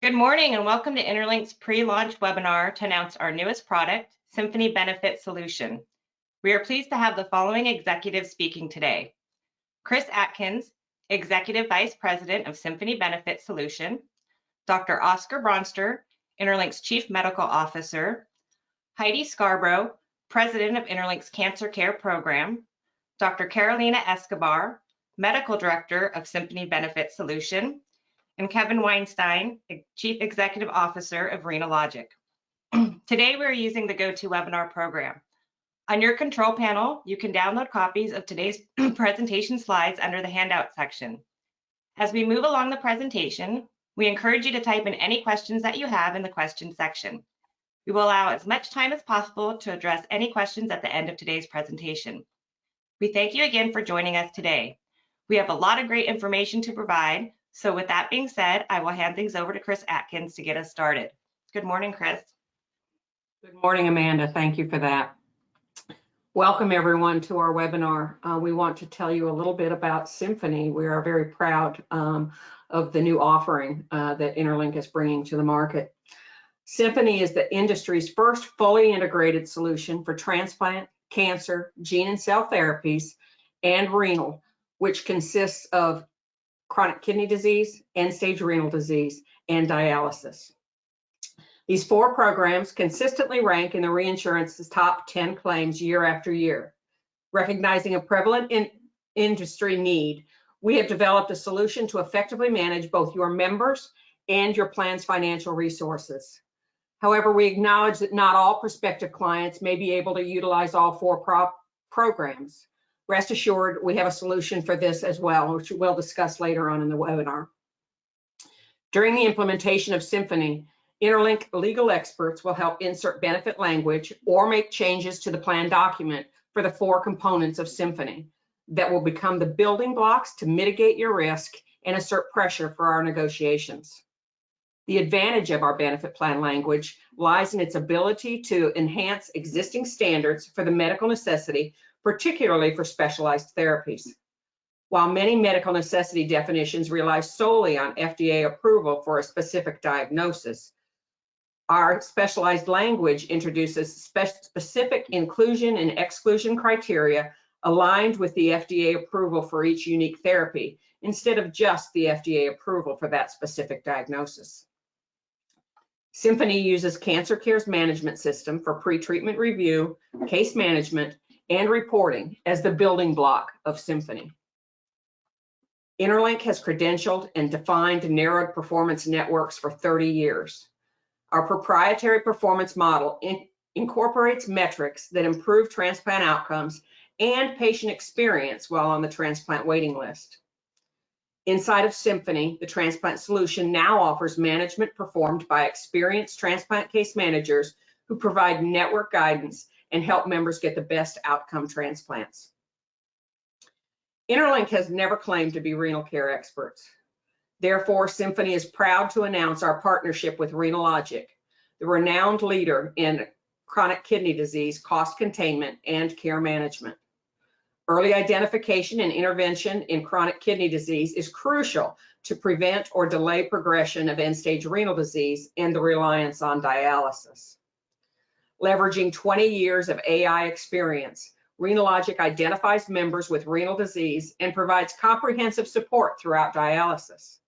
Good morning and welcome to INTERLINK's pre-launch webinar to announce our newest product, Symphony Benefits Solution. We are pleased to have the following executives speaking today. Chris Atkins, Executive Vice President of Symphony Benefits Solution, Dr. Oscar Bronster, INTERLINK's Chief Medical Officer, Heidi Scarborough, President of INTERLINK's Cancer Care Program, Dr. Carolina Escobar, Medical Director of Symphony Benefits Solution, and Kevin Weinstein, Chief Executive Officer of Renologic. Today, we're using the GoToWebinar program. On your control panel, you can download copies of today's presentation slides under the handout section. As we move along the presentation, we encourage you to type in any questions that you have in the questions section. We will allow as much time as possible to address any questions at the end of today's presentation. We thank you again for joining us today. We have a lot of great information to provide. So with that being said, I will hand things over to Chris Atkins to get us started. Good morning, Chris. Good morning, Amanda. Thank you for that. Welcome everyone to our webinar. We want to tell you a little bit about Symphony. We are very proud of the new offering that INTERLINK is bringing to the market. Symphony is the industry's first fully integrated solution for transplant, cancer, gene and cell therapies, and renal, which consists of chronic kidney disease, end-stage renal disease, and dialysis. These four programs consistently rank in the reinsurance's top 10 claims year after year. Recognizing a prevalent industry need, we have developed a solution to effectively manage both your members and your plan's financial resources. However, we acknowledge that not all prospective clients may be able to utilize all four programs. Rest assured, we have a solution for this as well, which we'll discuss later on in the webinar. During the implementation of Symphony, INTERLINK legal experts will help insert benefit language or make changes to the plan document for the four components of Symphony that will become the building blocks to mitigate your risk and assert pressure for our negotiations. The advantage of our benefit plan language lies in its ability to enhance existing standards for the medical necessity, particularly for specialized therapies. While many medical necessity definitions rely solely on FDA approval for a specific diagnosis, our specialized language introduces specific inclusion and exclusion criteria aligned with the FDA approval for each unique therapy, instead of just the FDA approval for that specific diagnosis. Symphony uses Cancer Care's management system for pre-treatment review, case management, and reporting as the building block of Symphony. INTERLINK has credentialed and defined narrowed performance networks for 30 years. Our proprietary performance model incorporates metrics that improve transplant outcomes and patient experience while on the transplant waiting list. Inside of Symphony, the transplant solution now offers management performed by experienced transplant case managers who provide network guidance and help members get the best outcome transplants. INTERLINK has never claimed to be renal care experts. Therefore, Symphony is proud to announce our partnership with Renologic, the renowned leader in chronic kidney disease, cost containment, and care management. Early identification and intervention in chronic kidney disease is crucial to prevent or delay progression of end-stage renal disease and the reliance on dialysis. Leveraging 20 years of AI experience, Renologic identifies members with renal disease and provides comprehensive support throughout dialysis.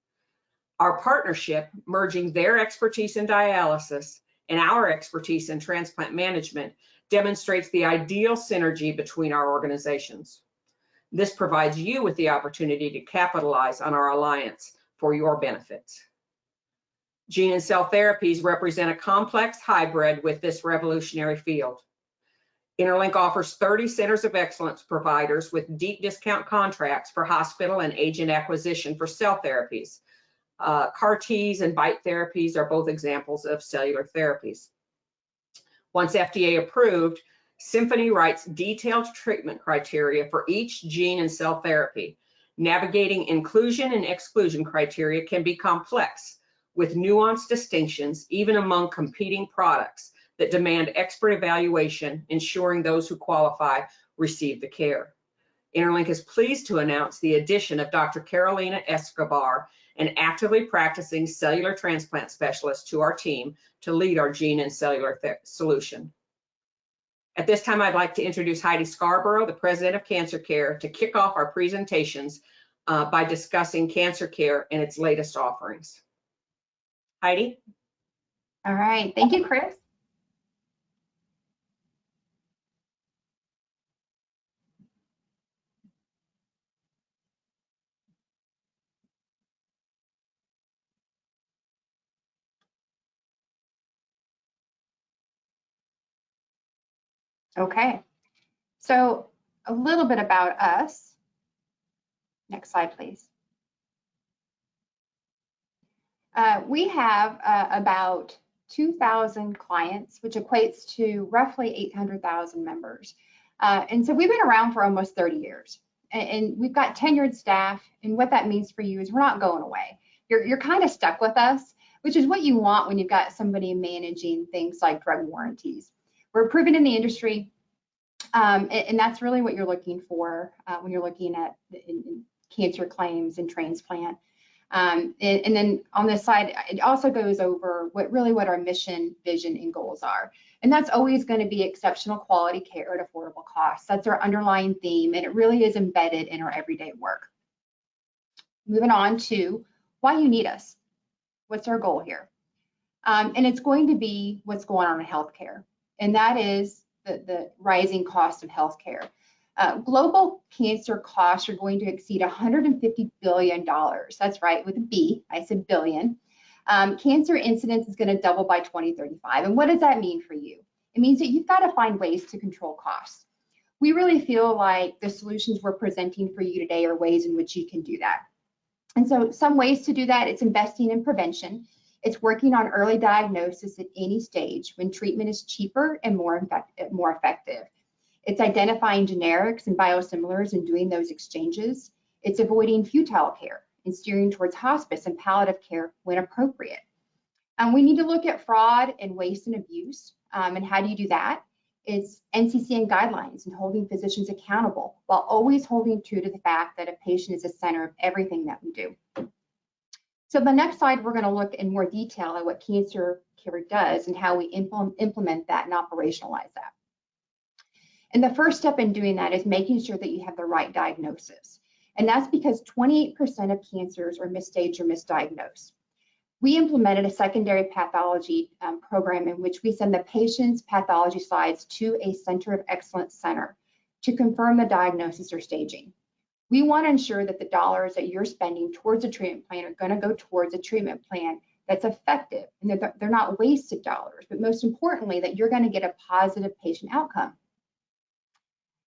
Our partnership, merging their expertise in dialysis and our expertise in transplant management, demonstrates the ideal synergy between our organizations. This provides you with the opportunity to capitalize on our alliance for your benefits. Gene and cell therapies represent a complex hybrid with this revolutionary field. INTERLINK offers 30 centers of excellence providers with deep discount contracts for hospital and agent acquisition for cell therapies. CAR-Ts and BiTE therapies are both examples of cellular therapies. Once FDA approved, Symphony writes detailed treatment criteria for each gene and cell therapy. Navigating inclusion and exclusion criteria can be complex, with nuanced distinctions even among competing products that demand expert evaluation, ensuring those who qualify receive the care. INTERLINK is pleased to announce the addition of Dr. Carolina Escobar, an actively practicing cellular transplant specialist, to our team to lead our gene and cellular solution. At this time, I'd like to introduce Heidi Scarborough, the President of Cancer Care, to kick off our presentations by discussing cancer care and its latest offerings. Heidi? All right, thank you, Chris. Okay, so a little bit about us. Next slide, please. We have about 2,000 clients, which equates to roughly 800,000 members. And so we've been around for almost 30 years. And we've got tenured staff. And what that means for you is we're not going away. You're kind of stuck with us, which is what you want when you've got somebody managing things like drug warranties. We're proven in the industry. And that's really what you're looking for when you're looking at cancer claims and transplant. And then on this side, it also goes over what our mission, vision, and goals are. And that's always going to be exceptional quality care at affordable costs. That's our underlying theme, and it really is embedded in our everyday work. Moving on to why you need us. What's our goal here? And it's going to be what's going on in healthcare, and that is the rising cost of healthcare. Global cancer costs are going to exceed $150 billion. That's right, with a B, I said billion. Cancer incidence is going to double by 2035. And what does that mean for you? It means that you've got to find ways to control costs. We really feel like the solutions we're presenting for you today are ways in which you can do that. And so some ways to do that, it's investing in prevention. It's working on early diagnosis at any stage when treatment is cheaper and more effective. It's identifying generics and biosimilars and doing those exchanges. It's avoiding futile care and steering towards hospice and palliative care when appropriate. We need to look at fraud and waste and abuse. And how do you do that? It's NCCN guidelines and holding physicians accountable while always holding true to the fact that a patient is the center of everything that we do. So the next slide, we're going to look in more detail at what cancer care does and how we implement that and operationalize that. And the first step in doing that is making sure that you have the right diagnosis. And that's because 28% of cancers are misstaged or misdiagnosed. We implemented a secondary pathology program in which we send the patient's pathology slides to a center of excellence center to confirm the diagnosis or staging. We want to ensure that the dollars that you're spending towards a treatment plan are going to go towards a treatment plan that's effective and that they're not wasted dollars, but most importantly, that you're going to get a positive patient outcome.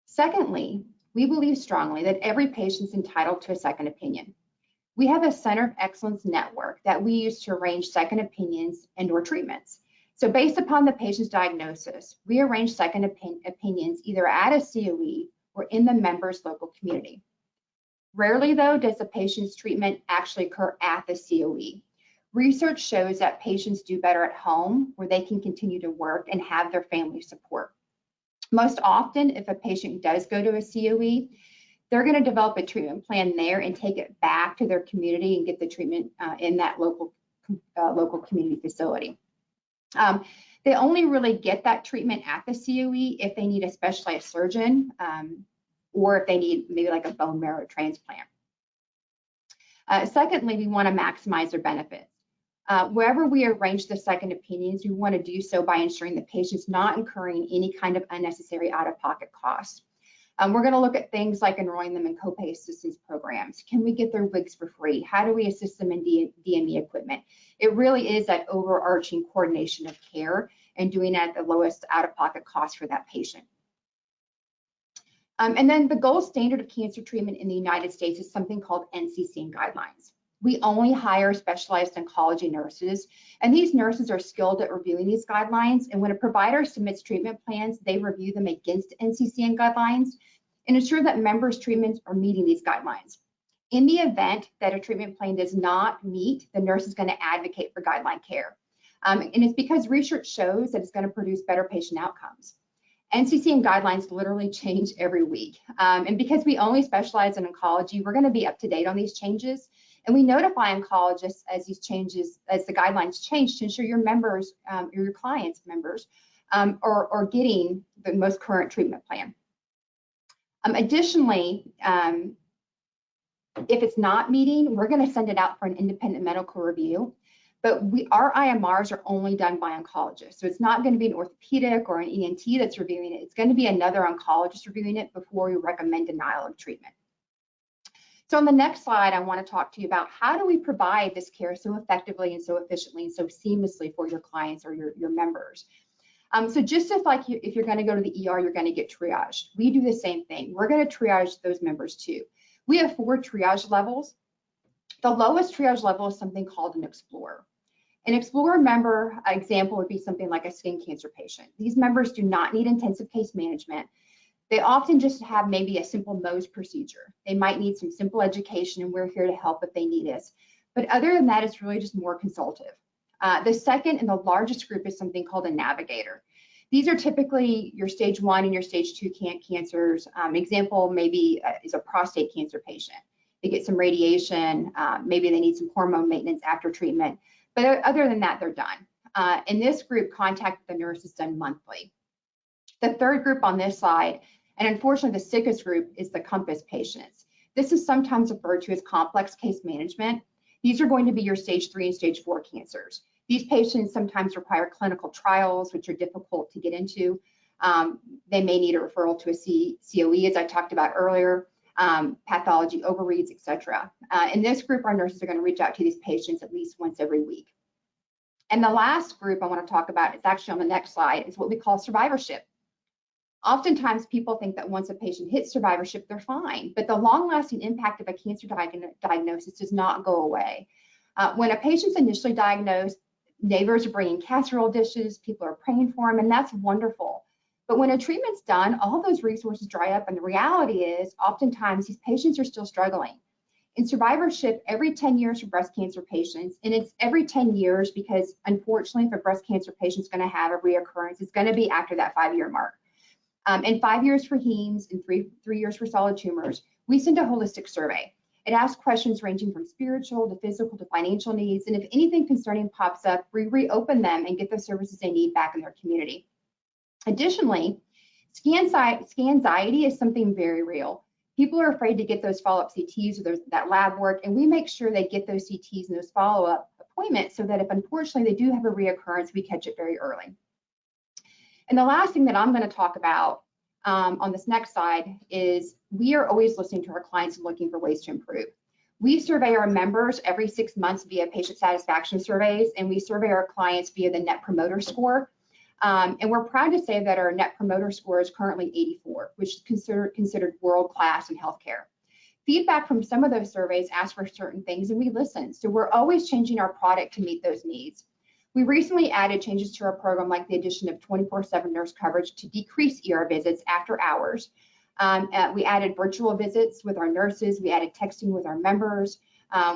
Secondly, we believe strongly that every patient's entitled to a second opinion. We have a Center of Excellence network that we use to arrange second opinions and/or treatments. So based upon the patient's diagnosis, we arrange second opinions either at a COE or in the member's local community. Rarely, though, does the patient's treatment actually occur at the COE. Research shows that patients do better at home where they can continue to work and have their family support. Most often, if a patient does go to a COE, they're going to develop a treatment plan there and take it back to their community and get the treatment in that local community facility. They only really get that treatment at the COE if they need a specialized surgeon or if they need maybe like a bone marrow transplant. Secondly, we want to maximize their benefits. Wherever we arrange the second opinions, we want to do so by ensuring the patient's not incurring any kind of unnecessary out-of-pocket costs. We're going to look at things like enrolling them in copay assistance programs. Can we get their wigs for free? How do we assist them in DME equipment? It really is that overarching coordination of care and doing it at the lowest out-of-pocket cost for that patient. And then the gold standard of cancer treatment in the United States is something called NCCN guidelines. We only hire specialized oncology nurses, and these nurses are skilled at reviewing these guidelines. And when a provider submits treatment plans, they review them against NCCN guidelines and ensure that members' treatments are meeting these guidelines. In the event that a treatment plan does not meet, the nurse is going to advocate for guideline care. And it's because research shows that it's going to produce better patient outcomes. NCCN guidelines literally change every week. And because we only specialize in oncology, we're going to be up to date on these changes. And we notify oncologists as these changes, as the guidelines change, to ensure your members, or your clients' members, are getting the most current treatment plan. Additionally, if it's not meeting, we're going to send it out for an independent medical review. But our IMRs are only done by oncologists. So it's not going to be an orthopedic or an ENT that's reviewing it. It's going to be another oncologist reviewing it before we recommend denial of treatment. So on the next slide, I want to talk to you about how do we provide this care so effectively and so efficiently and so seamlessly for your clients or your members. So just if you're going to go to the ER, you're going to get triaged. We do the same thing. We're going to triage those members too. We have 4 triage levels. The lowest triage level is something called an explorer. An explorer member example would be something like a skin cancer patient. These members do not need intensive case management. They often just have maybe a simple Mohs procedure. They might need some simple education, and we're here to help if they need us. But other than that, it's really just more consultative. The second and the largest group is something called a navigator. These are typically your stage 1 and your stage 2 cancers. Example maybe is a prostate cancer patient. They get some radiation, maybe they need some hormone maintenance after treatment. But other than that, they're done. In this group, contact with the nurse is done monthly. The third group on this slide, and unfortunately the sickest group, is the COMPASS patients. This is sometimes referred to as complex case management. These are going to be your stage 3 and stage 4 cancers. These patients sometimes require clinical trials, which are difficult to get into. They may need a referral to a COE, as I talked about earlier, pathology overreads, etc. In this group, our nurses are going to reach out to these patients at least once every week. And the last group I want to talk about, it's actually on the next slide, is what we call survivorship. Oftentimes, people think that once a patient hits survivorship, they're fine, but the long-lasting impact of a cancer diagnosis does not go away. When a patient's initially diagnosed, neighbors are bringing casserole dishes, people are praying for them, and that's wonderful. But when a treatment's done, all those resources dry up, and the reality is oftentimes these patients are still struggling. In survivorship, every 10 years for breast cancer patients, and it's every 10 years because unfortunately if a breast cancer patient's going to have a reoccurrence, it's going to be after that 5-year mark. And 5 years for hemes and three years for solid tumors, we send a holistic survey. It asks questions ranging from spiritual to physical to financial needs, and if anything concerning pops up, we reopen them and get the services they need back in their community. Additionally, scanxiety is something very real. People are afraid to get those follow-up CTs or that lab work, and we make sure they get those CTs and those follow-up appointments so that if unfortunately they do have a reoccurrence, we catch it very early. And the last thing that I'm going to talk about on this next slide is we are always listening to our clients and looking for ways to improve. We survey our members every 6 months via patient satisfaction surveys, and we survey our clients via the Net Promoter Score. And we're proud to say that our Net Promoter Score is currently 84, which is considered world-class in healthcare. Feedback from some of those surveys asks for certain things, and we listen. So we're always changing our product to meet those needs. We recently added changes to our program, like the addition of 24/7 nurse coverage to decrease ER visits after hours. We added virtual visits with our nurses. We added texting with our members.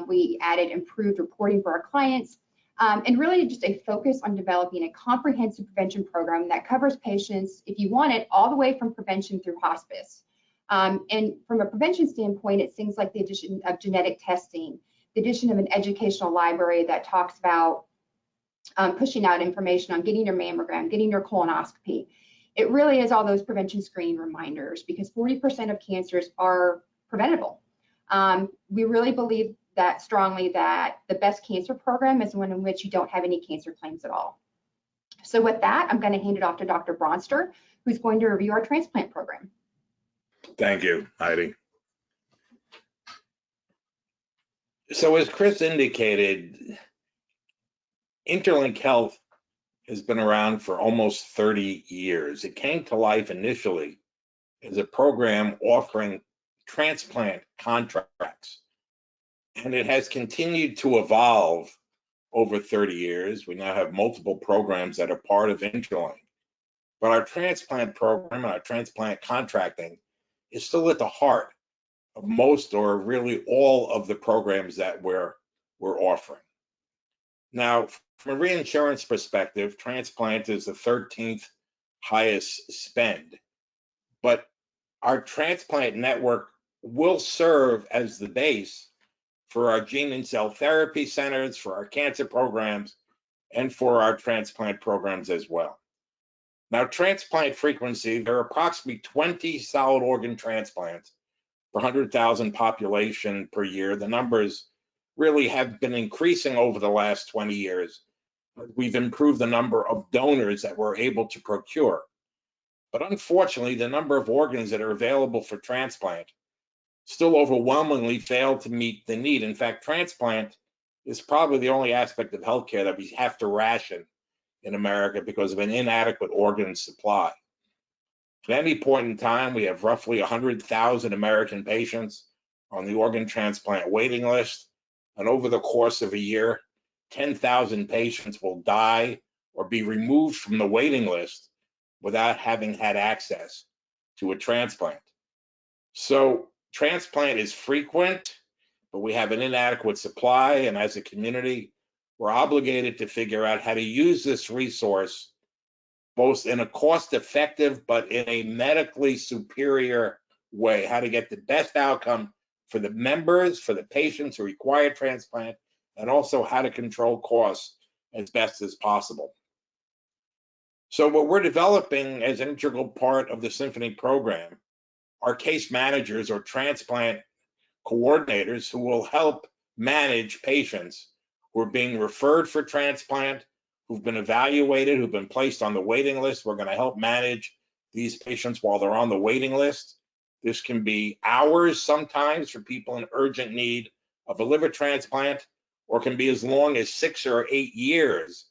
We added improved reporting for our clients. And really just a focus on developing a comprehensive prevention program that covers patients, if you want it, all the way from prevention through hospice. And from a prevention standpoint, it's things like the addition of genetic testing, the addition of an educational library that talks about pushing out information on getting your mammogram, getting your colonoscopy. It really is all those prevention screening reminders because 40% of cancers are preventable. We really believe that strongly that the best cancer program is one in which you don't have any cancer claims at all. So with that, I'm going to hand it off to Dr. Bronster, who's going to review our transplant program. Thank you, Heidi. So as Chris indicated, INTERLINK Health has been around for almost 30 years. It came to life initially as a program offering transplant contracts, and it has continued to evolve over 30 years. We now have multiple programs that are part of INTERLINK, but our transplant program and our transplant contracting is still at the heart of most or really all of the programs that we're offering. Now, from a reinsurance perspective, transplant is the 13th highest spend. But our transplant network will serve as the base for our gene and cell therapy centers, for our cancer programs, and for our transplant programs as well. Now, transplant frequency, there are approximately 20 solid organ transplants per 100,000 population per year. The numbers really have been increasing over the last 20 years. We've improved the number of donors that we're able to procure. But unfortunately, the number of organs that are available for transplant still overwhelmingly fail to meet the need. In fact, transplant is probably the only aspect of healthcare that we have to ration in America because of an inadequate organ supply. At any point in time, we have roughly 100,000 American patients on the organ transplant waiting list. And over the course of a year, 10,000 patients will die or be removed from the waiting list without having had access to a transplant. So transplant is frequent, but we have an inadequate supply. And as a community, we're obligated to figure out how to use this resource both in a cost-effective but in a medically superior way, how to get the best outcome for the members, for the patients who require transplant, and also how to control costs as best as possible. So what we're developing as an integral part of the Symphony program are case managers or transplant coordinators who will help manage patients who are being referred for transplant, who've been evaluated, who've been placed on the waiting list. We're going to help manage these patients while they're on the waiting list. This can be hours sometimes for people in urgent need of a liver transplant, or can be as long as 6 or 8 years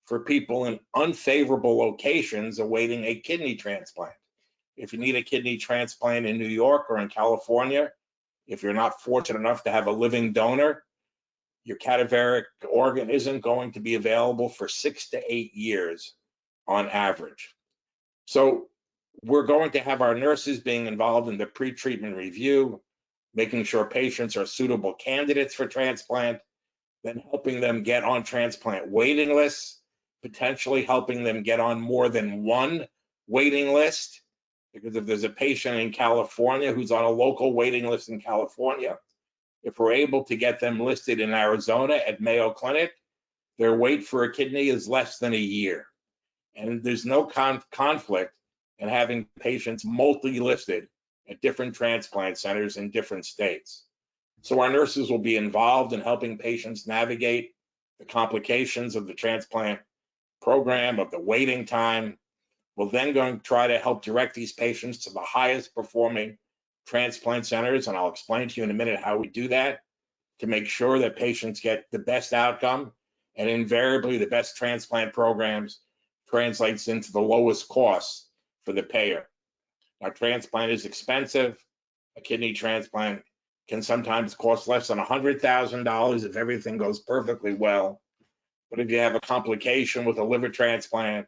for people in unfavorable locations awaiting a kidney transplant. If you need a kidney transplant in New York or in California, if you're not fortunate enough to have a living donor, your cadaveric organ isn't going to be available for 6 to 8 years on average. So we're going to have our nurses being involved in the pre-treatment review, making sure patients are suitable candidates for transplant, then helping them get on transplant waiting lists, potentially helping them get on more than one waiting list. Because if there's a patient in California who's on a local waiting list in California, if we're able to get them listed in Arizona at Mayo Clinic, their wait for a kidney is less than a year. And there's no conflict in having patients multi-listed at different transplant centers in different states. So our nurses will be involved in helping patients navigate the complications of the transplant program, of the waiting time. We'll then go and try to help direct these patients to the highest performing transplant centers, and I'll explain to you in a minute how we do that to make sure that patients get the best outcome, and invariably the best transplant programs translates into the lowest costs for the payer. Now, transplant is expensive. A kidney transplant can sometimes cost less than $100,000 if everything goes perfectly well. But if you have a complication with a liver transplant,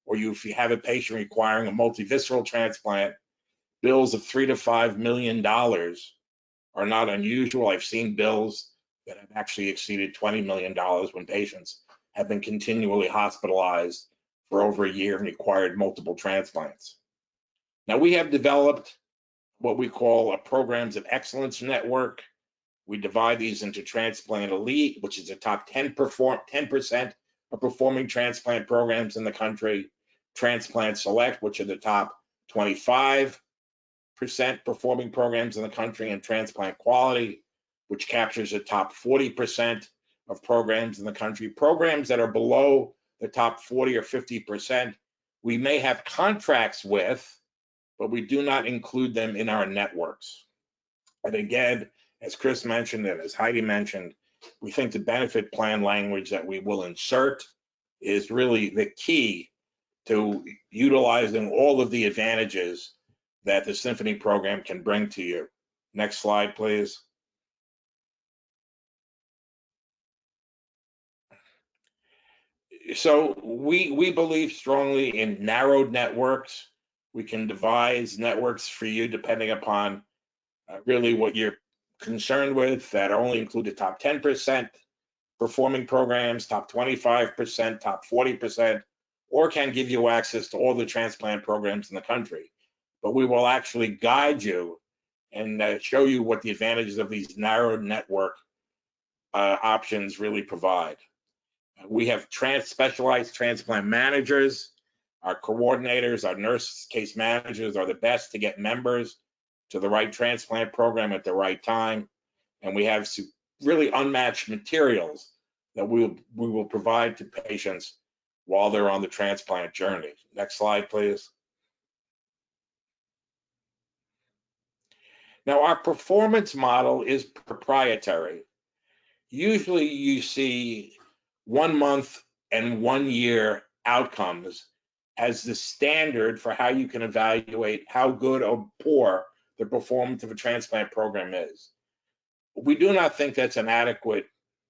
or if you have a patient requiring a multivisceral transplant, bills of $3 to $5 million are not unusual. I've seen bills that have actually exceeded $20 million when patients have been continually hospitalized for over a year and required multiple transplants. Now, we have developed what we call a Programs of Excellence network. We divide these into Transplant Elite, which is the top 10% of performing transplant programs in the country, Transplant Select, which are the top 25% performing programs in the country, and Transplant Quality, which captures the top 40% of programs in the country. Programs that are below the top 40 or 50%, we may have contracts with, but we do not include them in our networks. And again, as Chris mentioned and as Heidi mentioned, we think the benefit plan language that we will insert is really the key to utilizing all of the advantages that the Symphony program can bring to you. Next slide, please. So we believe strongly in narrowed networks. We can devise networks for you depending upon really what you're concerned with, that only include the top 10% performing programs, top 25%, top 40%, or can give you access to all the transplant programs in the country. But we will actually guide you and show you what the advantages of these narrow network options really provide. We have specialized transplant managers. Our coordinators, our nurse case managers are the best to get members to the right transplant program at the right time. And we have really unmatched materials that we will provide to patients while they're on the transplant journey. Next slide, please. Now, our performance model is proprietary. Usually you see 1 month and 1 year outcomes as the standard for how you can evaluate how good or poor the performance of a transplant program is. We do not think that's an adequate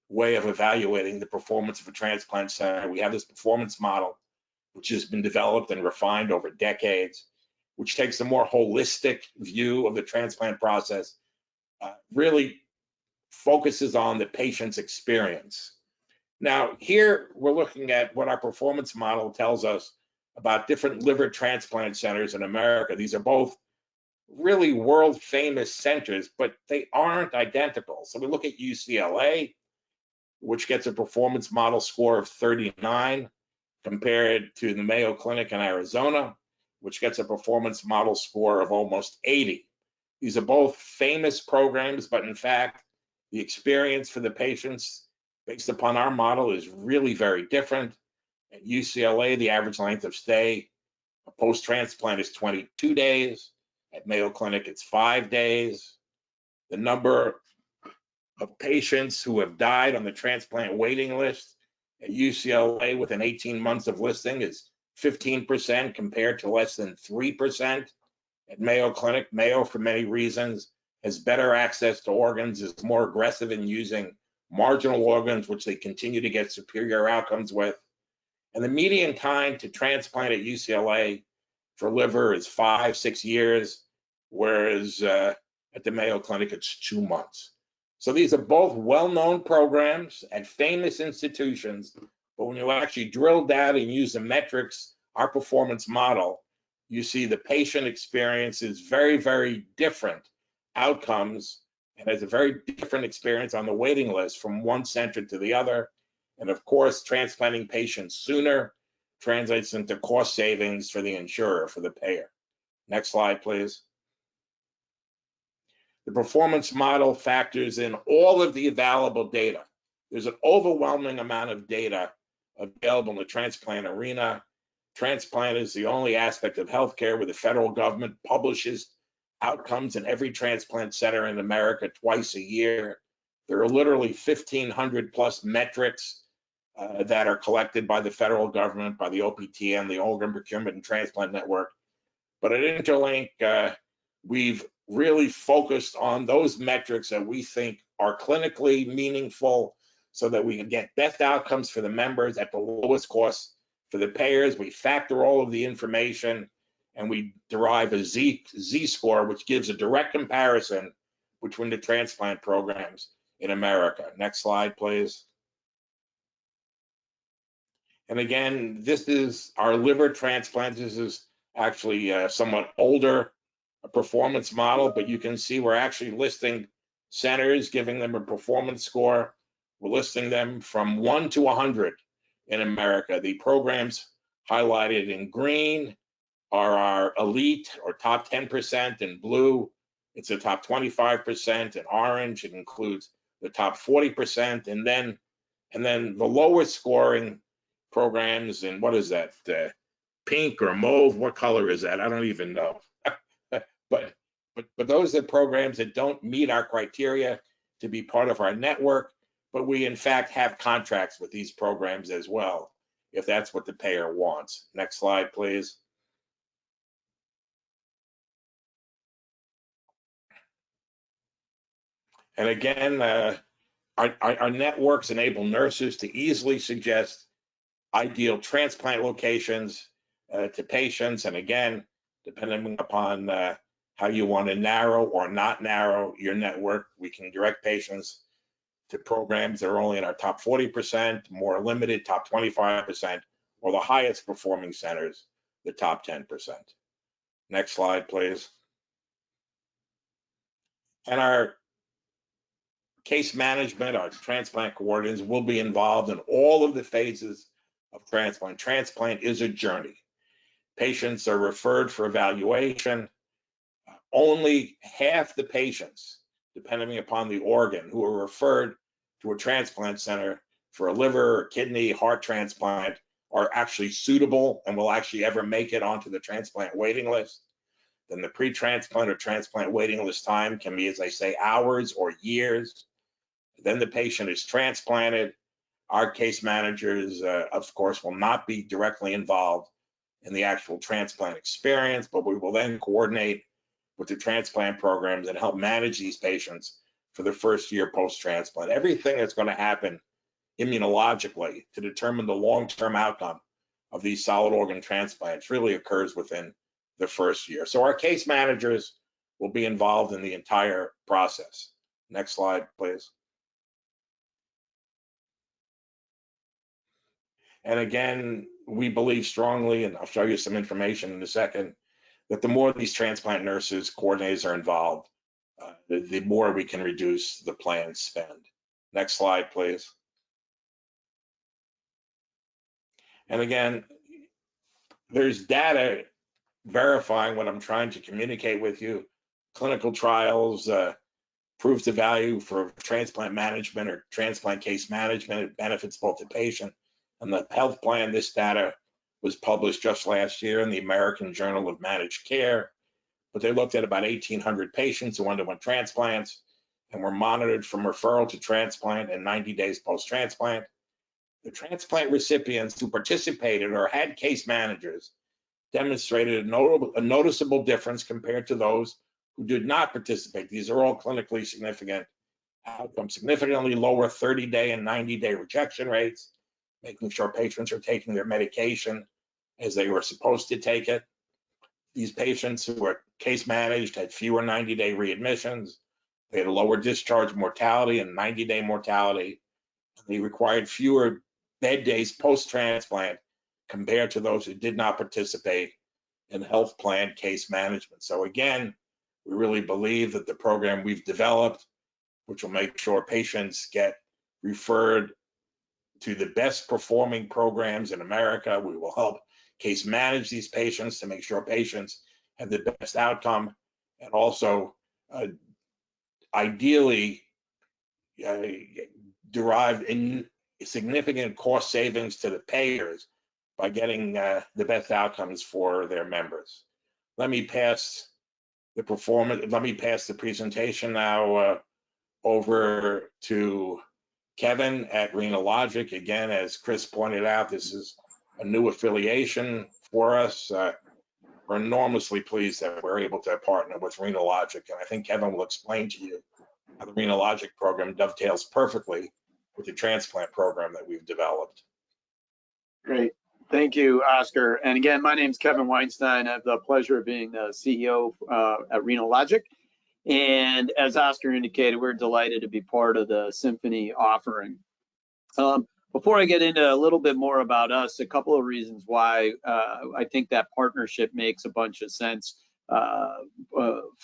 way of evaluating the performance of a transplant center. We have this performance model, which has been developed and refined over decades, which takes a more holistic view of the transplant process, really focuses on the patient's experience. Now, here we're looking at what our performance model tells us about different liver transplant centers in America. These are both really world famous centers, but they aren't identical. So we look at UCLA, which gets a performance model score of 39, compared to the Mayo Clinic in Arizona, which gets a performance model score of almost 80. These are both famous programs, but in fact, the experience for the patients based upon our model is really very different. At UCLA, the average length of stay post-transplant is 22 days. At Mayo Clinic, it's 5 days. The number of patients who have died on the transplant waiting list at UCLA within 18 months of listing is 15% compared to less than 3% at Mayo Clinic. Mayo, for many reasons, has better access to organs, is more aggressive in using marginal organs, which they continue to get superior outcomes with. And the median time to transplant at UCLA for liver is 5-6 years, whereas at the Mayo Clinic, it's 2 months. So these are both well-known programs at famous institutions, but when you actually drill down and use the metrics, our performance model, you see the patient experience is very, very different outcomes and has a very different experience on the waiting list from one center to the other. And of course, transplanting patients sooner translates into cost savings for the insurer, for the payer. Next slide, please. The performance model factors in all of the available data. There's an overwhelming amount of data available in the transplant arena. Transplant is the only aspect of healthcare where the federal government publishes outcomes in every transplant center in America twice a year. There are literally 1,500 plus metrics that are collected by the federal government, by the OPTN, the Organ Procurement and Transplant Network. But at INTERLINK, we've really focused on those metrics that we think are clinically meaningful so that we can get best outcomes for the members at the lowest cost for the payers. We factor all of the information and we derive a Z-score, which gives a direct comparison between the transplant programs in America. Next slide, please. And again, this is our liver transplant. This is actually a somewhat older performance model, but you can see we're actually listing centers, giving them a performance score. We're listing them from 1 to 100 in America. The programs highlighted in green are our elite or top 10%. In blue, it's the top 25%. In orange, it includes the top 40%. And then the lowest scoring programs, and what is that? Pink or mauve? What color is that? I don't even know. But those are programs that don't meet our criteria to be part of our network, but we in fact have contracts with these programs as well, if that's what the payer wants. Next slide, please. And again, our networks enable nurses to easily suggest ideal transplant locations to patients. And again, depending upon how you want to narrow or not narrow your network, we can direct patients to programs that are only in our top 40%, more limited top 25%, or the highest performing centers, the top 10%. Next slide, please. And our case management, our transplant coordinators will be involved in all of the phases of transplant. Transplant is a journey. Patients are referred for evaluation. Only half the patients, depending upon the organ, who are referred to a transplant center for a liver, kidney, heart transplant are actually suitable and will actually ever make it onto the transplant waiting list. Then the pre-transplant or transplant waiting list time can be, as I say, hours or years. Then the patient is transplanted. Our case managers, of course, will not be directly involved in the actual transplant experience, but we will then coordinate with the transplant programs and help manage these patients for the first year post-transplant. Everything that's going to happen immunologically to determine the long-term outcome of these solid organ transplants really occurs within the first year. So our case managers will be involved in the entire process. Next slide, please. And again, we believe strongly, and I'll show you some information in a second, that the more these transplant nurses, coordinators are involved, the more we can reduce the plan spend. Next slide, please. And again, there's data verifying what I'm trying to communicate with you. Clinical trials, proves the value for transplant management or transplant case management. It benefits both the patient and the health plan. This data was published just last year in the American Journal of Managed Care, but they looked at about 1,800 patients who underwent transplants and were monitored from referral to transplant and 90 days post-transplant. The transplant recipients who participated or had case managers demonstrated a noticeable difference compared to those who did not participate. These are all clinically significant outcomes, significantly lower 30-day and 90-day rejection rates, making sure patients are taking their medication as they were supposed to take it. These patients who were case managed had fewer 90-day readmissions. They had a lower discharge mortality and 90-day mortality. They required fewer bed days post-transplant compared to those who did not participate in health plan case management. So again, we really believe that the program we've developed, which will make sure patients get referred to the best performing programs in America, we will help case manage these patients to make sure patients have the best outcome, and also ideally derive in significant cost savings to the payers by getting the best outcomes for their members. Let me pass the presentation now over to Kevin at Renologic. Again, as Chris pointed out, this is a new affiliation for us. We're enormously pleased that we're able to partner with Renologic, and I think Kevin will explain to you how the Renologic program dovetails perfectly with the transplant program that we've developed. Great. Thank you, Oscar. And again, my name is Kevin Weinstein. I have the pleasure of being the CEO at Renologic. And as Oscar indicated, we're delighted to be part of the Symphony offering. Before I get into a little bit more about us, a couple of reasons why I think that partnership makes a bunch of sense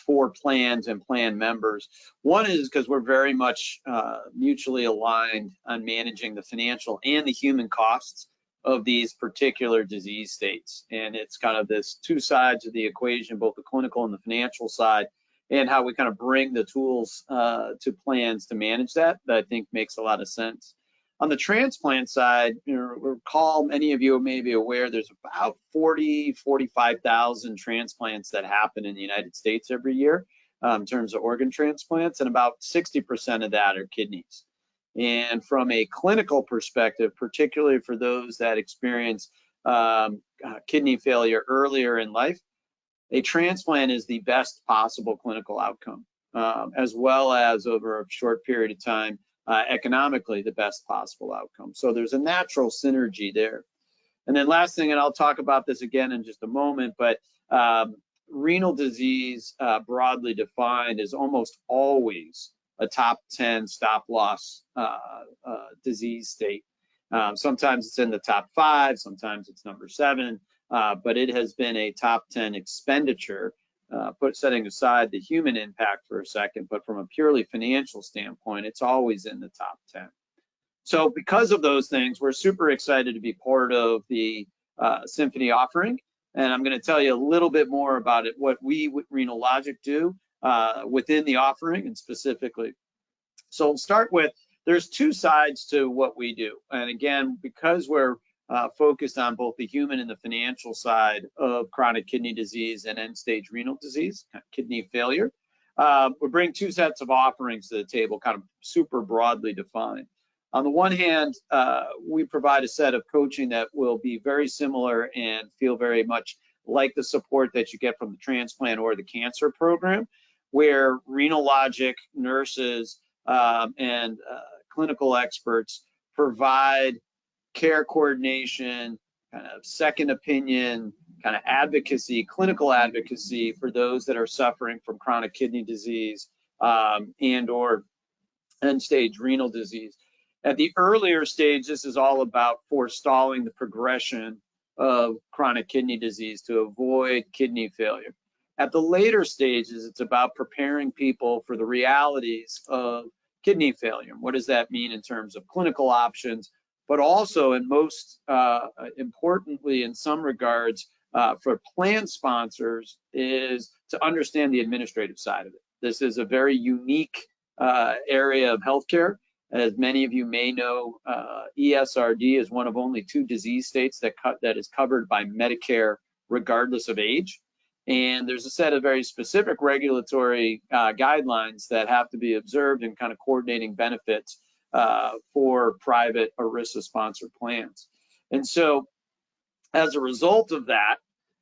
for plans and plan members. One is because we're very much mutually aligned on managing the financial and the human costs of these particular disease states. And it's kind of this two sides of the equation, both the clinical and the financial side, and how we kind of bring the tools to plans to manage that I think makes a lot of sense. On the transplant side, recall, many of you may be aware, there's about 45,000 transplants that happen in the United States every year in terms of organ transplants, and about 60% of that are kidneys. And from a clinical perspective, particularly for those that experience kidney failure earlier in life, a transplant is the best possible clinical outcome, as well as over a short period of time, economically the best possible outcome. So there's a natural synergy there. And then last thing, and I'll talk about this again in just a moment, but renal disease, broadly defined, is almost always a top 10 stop loss disease state. Sometimes it's in the top 5, sometimes it's number 7, but it has been a top 10 expenditure, setting aside the human impact for a second, but from a purely financial standpoint, it's always in the top 10. So because of those things, we're super excited to be part of the Symphony offering. And I'm going to tell you a little bit more about it, what we with Renal Logic do within the offering and specifically. So we'll start with, there's 2 sides to what we do. And again, because we're focused on both the human and the financial side of chronic kidney disease and end-stage renal disease, kidney failure, we bring 2 sets of offerings to the table, kind of super broadly defined. On the one hand, we provide a set of coaching that will be very similar and feel very much like the support that you get from the transplant or the cancer program, where Renal Logic nurses and clinical experts provide care coordination, kind of second opinion, kind of advocacy, clinical advocacy for those that are suffering from chronic kidney disease and or end-stage renal disease. At the earlier stage, this is all about forestalling the progression of chronic kidney disease to avoid kidney failure. At the later stages, it's about preparing people for the realities of kidney failure. What does that mean in terms of clinical options, but also, and most importantly in some regards, for plan sponsors, is to understand the administrative side of it. This is a very unique area of healthcare. As many of you may know, ESRD is one of only 2 disease states that is covered by Medicare regardless of age. And there's a set of very specific regulatory guidelines that have to be observed in kind of coordinating benefits for private ERISA-sponsored plans. And so as a result of that,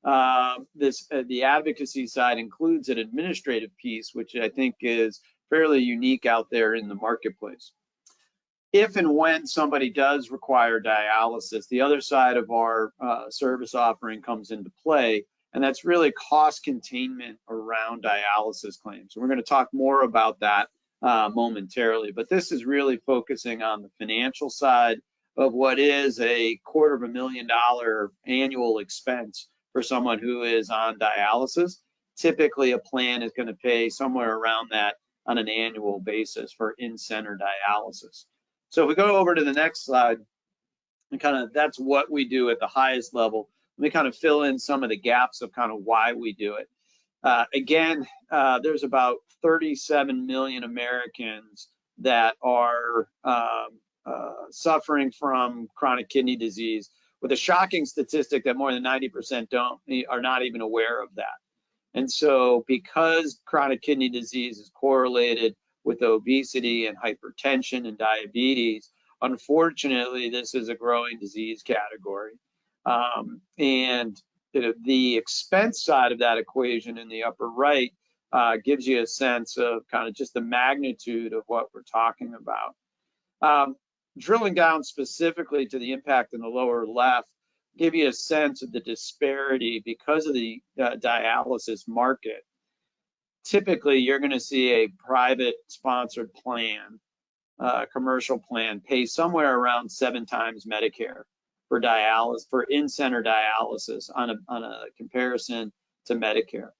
the advocacy side includes an administrative piece, which I think is fairly unique out there in the marketplace. If and when somebody does require dialysis, the other side of our service offering comes into play, and that's really cost containment around dialysis claims. We're going to talk more about that momentarily, but this is really focusing on the financial side of what is a $250,000 annual expense for someone who is on dialysis. Typically, a plan is going to pay somewhere around that on an annual basis for in-center dialysis. So if we go over to the next slide, and kind of that's what we do at the highest level. Let me kind of fill in some of the gaps of kind of why we do it. Again, there's about 37 million Americans that are suffering from chronic kidney disease, with a shocking statistic that more than 90% are not even aware of that. And so because chronic kidney disease is correlated with obesity and hypertension and diabetes, unfortunately, this is a growing disease category. And the expense side of that equation in the upper right gives you a sense of kind of just the magnitude of what we're talking about. Drilling down specifically to the impact in the lower left, give you a sense of the disparity because of the dialysis market. Typically, you're going to see a private sponsored plan, commercial plan, pay somewhere around 7 times Medicare for dialysis, for in-center dialysis on a comparison to Medicare.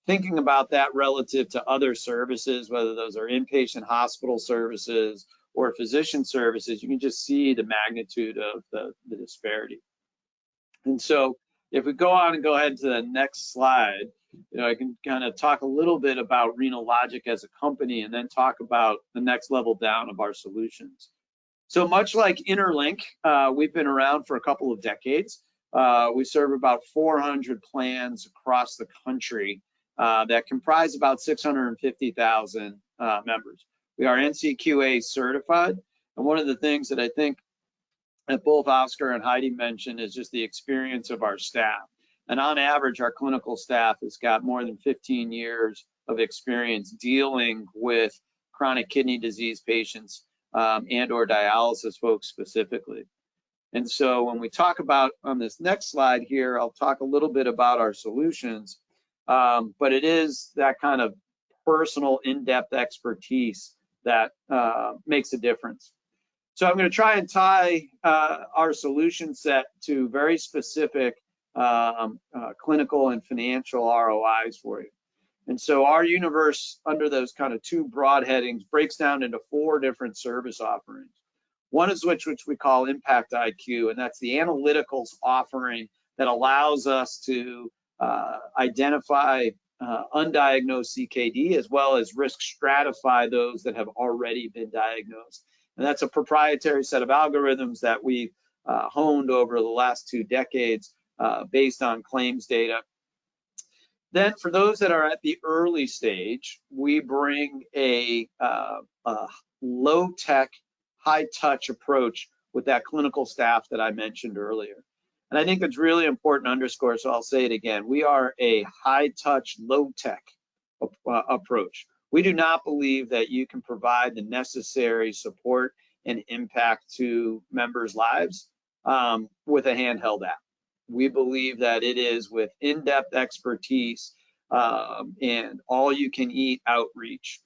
Thinking about that relative to other services, whether those are inpatient hospital services or physician services, you can just see the magnitude of the disparity. And so if we go on and go ahead to the next slide, I can kind of talk a little bit about Renal Logic as a company and then talk about the next level down of our solutions. So much like INTERLINK, we've been around for a couple of decades. We serve about 400 plans across the country that comprise about 650,000 members. We are NCQA certified, and one of the things that I think that both Oscar and Heidi mentioned is just the experience of our staff. And on average, our clinical staff has got more than 15 years of experience dealing with chronic kidney disease patients and or dialysis folks specifically. And so when we talk about on this next slide here, I'll talk a little bit about our solutions, but it is that kind of personal in-depth expertise that makes a difference. So I'm going to try and tie our solution set to very specific clinical and financial ROIs for you. And so our universe under those kind of two broad headings breaks down into 4 different service offerings. One is which we call Impact IQ, and that's the analyticals offering that allows us to identify undiagnosed CKD as well as risk stratify those that have already been diagnosed. And that's a proprietary set of algorithms that we've honed over the last 2 decades based on claims data. Then for those that are at the early stage, we bring a low-tech, high-touch approach with that clinical staff that I mentioned earlier. And I think it's really important to underscore, so I'll say it again. We are a high-touch, low-tech approach. We do not believe that you can provide the necessary support and impact to members' lives with a handheld app. We believe that it is with in-depth expertise and all-you-can-eat outreach,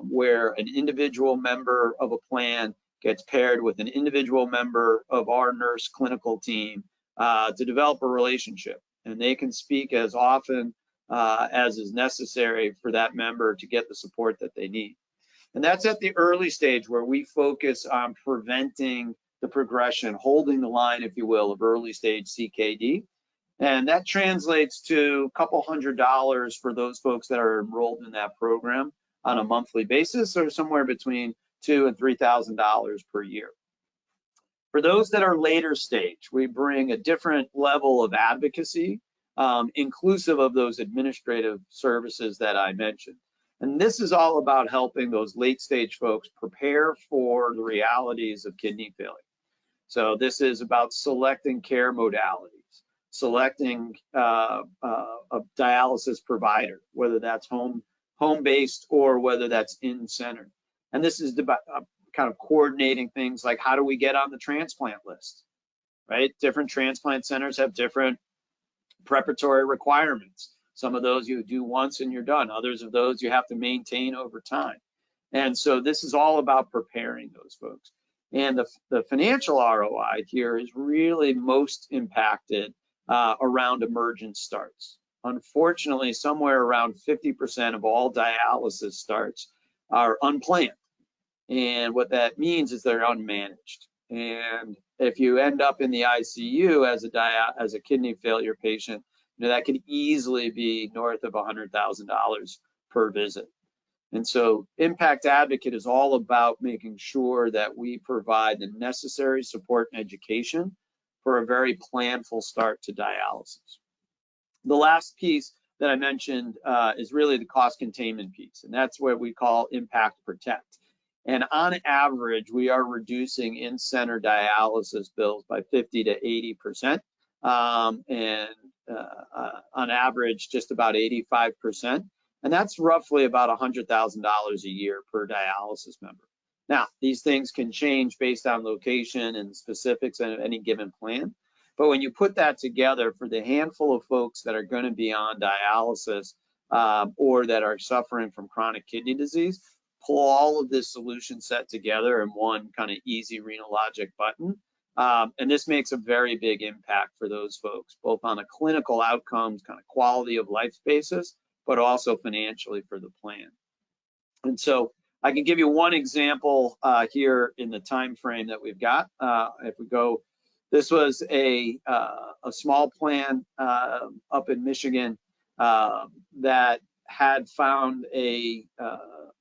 where an individual member of a plan gets paired with an individual member of our nurse clinical team to develop a relationship. And they can speak as often as is necessary for that member to get the support that they need. And that's at the early stage where we focus on preventing the progression, holding the line, if you will, of early stage CKD. And that translates to a couple $100 for those folks that are enrolled in that program on a monthly basis, or somewhere between $2,000 and $3,000 per year. For those that are later stage, we bring a different level of advocacy, inclusive of those administrative services that I mentioned. And this is all about helping those late stage folks prepare for the realities of kidney failure. So this is about selecting care modalities, selecting a dialysis provider, whether that's home-based or whether that's in-center. And this is about kind of coordinating things like, how do we get on the transplant list, right? Different transplant centers have different preparatory requirements. Some of those you do once and you're done. Others of those you have to maintain over time. And so this is all about preparing those folks. And the financial ROI here is really most impacted around emergent starts. Unfortunately, somewhere around 50% of all dialysis starts are unplanned. And what that means is they're unmanaged. And if you end up in the ICU as a kidney failure patient, that could easily be north of $100,000 per visit. And so Impact Advocate is all about making sure that we provide the necessary support and education for a very planful start to dialysis. The last piece that I mentioned is really the cost containment piece, and that's what we call Impact Protect. And on average, we are reducing in-center dialysis bills by 50 to 80%, and on average, just about 85%. And that's roughly about $100,000 a year per dialysis member. Now, these things can change based on location and specifics of any given plan. But when you put that together for the handful of folks that are going to be on dialysis or that are suffering from chronic kidney disease, pull all of this solution set together in one kind of easy renologic button. And this makes a very big impact for those folks, both on a clinical outcomes, kind of quality of life basis, but also financially for the plan. And so I can give you one example here in the time frame that we've got. If we go, this was a small plan up in Michigan that had found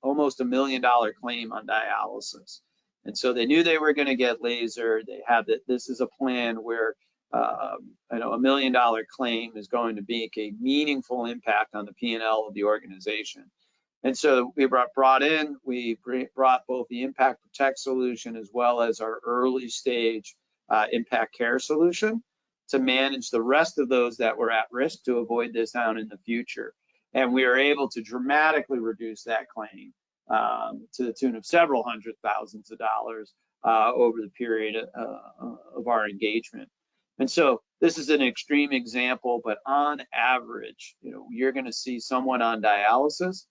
almost $1 million claim on dialysis. And so they knew they were going to get laser. They had that. This is a plan where $1 million claim is going to make a meaningful impact on the P&L of the organization. And so we brought both the Impact Protect solution as well as our early stage Impact Care solution to manage the rest of those that were at risk to avoid this down in the future. And we were able to dramatically reduce that claim to the tune of several hundred thousands of dollars over the period of our engagement. And so this is an extreme example, but on average, you're going to see someone on dialysis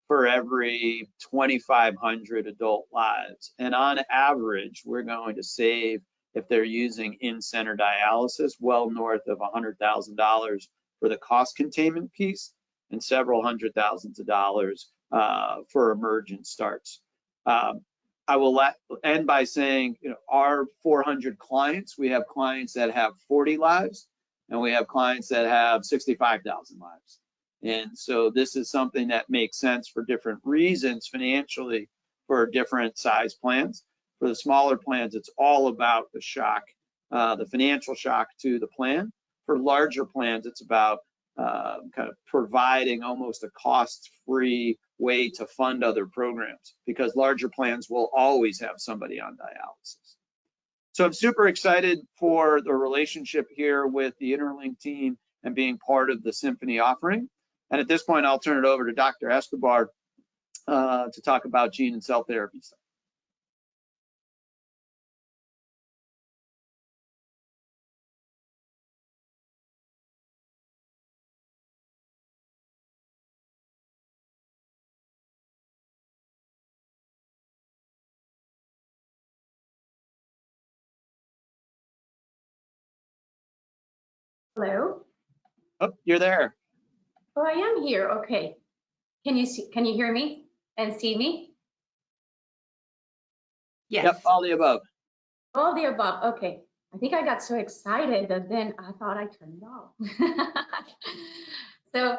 for every 2,500 adult lives. And on average, we're going to save, if they're using in-center dialysis, well north of $100,000 for the cost containment piece and several hundred thousands of dollars for emergent starts. I will end by saying, our 400 clients, we have clients that have 40 lives, and we have clients that have 65,000 lives. And so this is something that makes sense for different reasons financially for different size plans. For the smaller plans, it's all about the shock, the financial shock to the plan. For larger plans, it's about kind of providing almost a cost-free way to fund other programs, because larger plans will always have somebody on dialysis. So I'm super excited for the relationship here with the INTERLINK team and being part of the Symphony offering. And at this point, I'll turn it over to Dr. Escobar to talk about gene and cell therapies. Hello? Oh, you're there. Oh, I am here. Okay. Can you hear me and see me? Yes. Yep, all the above. All the above. Okay. I think I got so excited that then I thought I turned it off. So,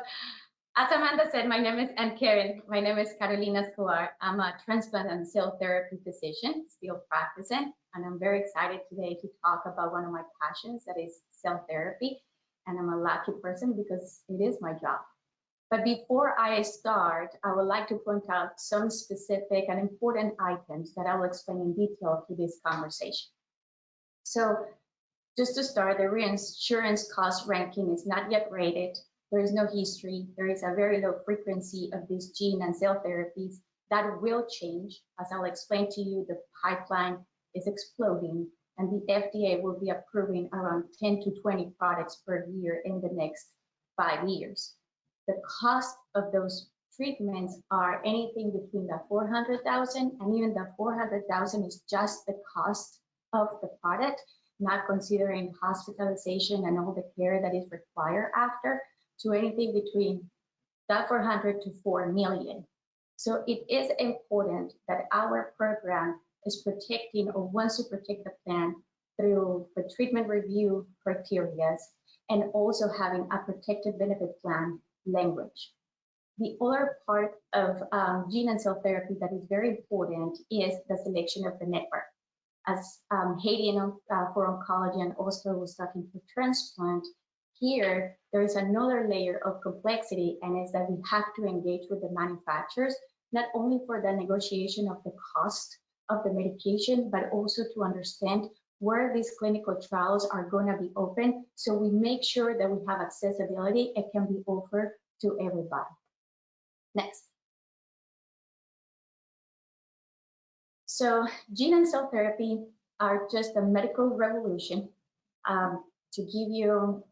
as Amanda said, my name is, and Karen, my name is Carolina Escobar. I'm a transplant and cell therapy physician, still practicing, and I'm very excited today to talk about one of my passions, that is cell therapy. And I'm a lucky person because it is my job. But before I start, I would like to point out some specific and important items that I will explain in detail to this conversation. So just to start, the reinsurance cost ranking is not yet rated. There is no history. There is a very low frequency of these gene and cell therapies. That will change. As I'll explain to you, the pipeline is exploding, and the FDA will be approving around 10 to 20 products per year in the next 5 years. The cost of those treatments are anything between the 400,000 and even the 400,000 is just the cost of the product, not considering hospitalization and all the care that is required after, to anything between that 400 to 4 million. So it is important that our program is protecting, or wants to protect the plan through the treatment review criteria and also having a protected benefit plan language. The other part of gene and cell therapy that is very important is the selection of the network. As Hayden for oncology and Oscar was talking for transplant, here there is another layer of complexity, and is that we have to engage with the manufacturers, not only for the negotiation of the cost of the medication, but also to understand where these clinical trials are going to be open, so we make sure that we have accessibility. It can be offered to everybody. Next. So gene and cell therapy are just a medical revolution. To give you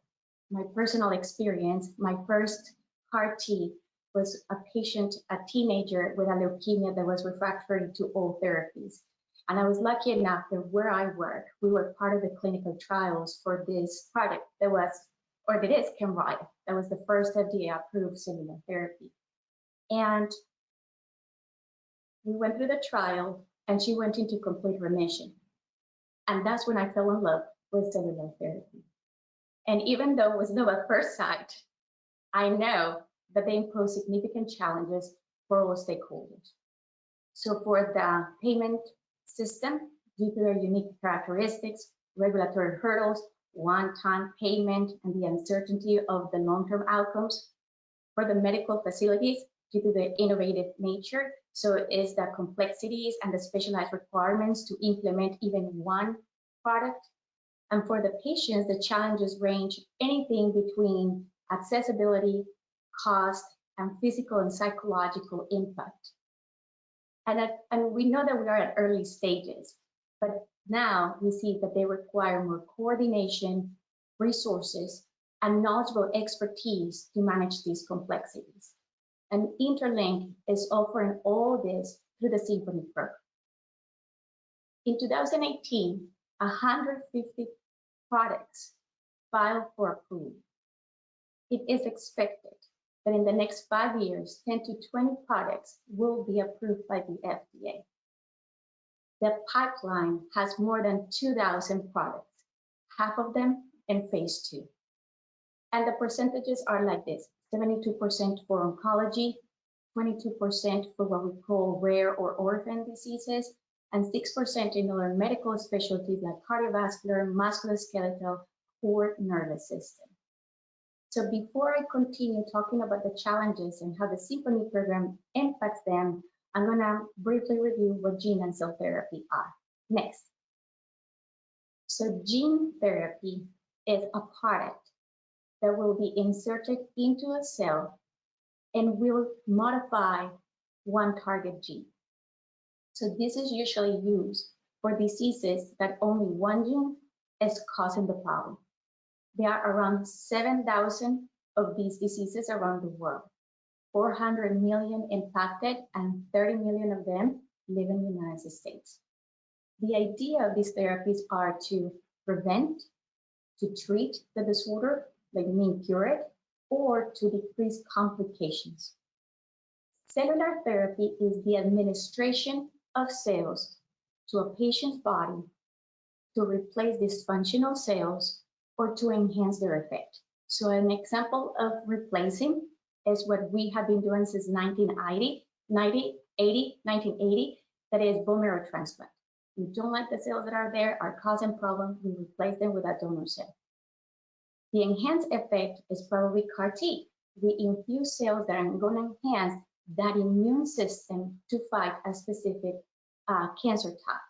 my personal experience, my first CAR T was a patient, a teenager with a leukemia that was refractory to all therapies. And I was lucky enough that where I work, we were part of the clinical trials for this product that was, or that is Kymriah. That was the first FDA-approved cellular therapy. And we went through the trial, and she went into complete remission. And that's when I fell in love with cellular therapy. And even though it was love at first sight, I know that they impose significant challenges for all stakeholders. So for the payment system, due to their unique characteristics, regulatory hurdles, one-time payment, and the uncertainty of the long-term outcomes. For the medical facilities, due to the innovative nature, so it is the complexities and the specialized requirements to implement even one product. And for the patients, the challenges range anything between accessibility, cost, and physical and psychological impact. And we know that we are at early stages, but now we see that they require more coordination, resources, and knowledgeable expertise to manage these complexities. And INTERLINK is offering all this through the Symphony program. In 2018, 150 products filed for approval. It is expected that in the next 5 years, 10 to 20 products will be approved by the FDA. The pipeline has more than 2,000 products, half of them in phase 2. And the percentages are like this: 72% for oncology, 22% for what we call rare or orphan diseases, and 6% in other medical specialties like cardiovascular, musculoskeletal, or nervous system. So before I continue talking about the challenges and how the Symphony program impacts them, I'm going to briefly review what gene and cell therapy are. Next. So gene therapy is a product that will be inserted into a cell and will modify one target gene. So this is usually used for diseases that only one gene is causing the problem. There are around 7,000 of these diseases around the world, 400 million impacted, and 30 million of them live in the United States. The idea of these therapies are to prevent, to treat the disorder, like mean cure it, or to decrease complications. Cellular therapy is the administration of cells to a patient's body to replace dysfunctional cells or to enhance their effect. So an example of replacing is what we have been doing since 1980, that is bone marrow transplant. We don't like the cells that are there, are causing problems, we replace them with a donor cell. The enhanced effect is probably CAR T. We infuse cells that are going to enhance that immune system to fight a specific cancer type.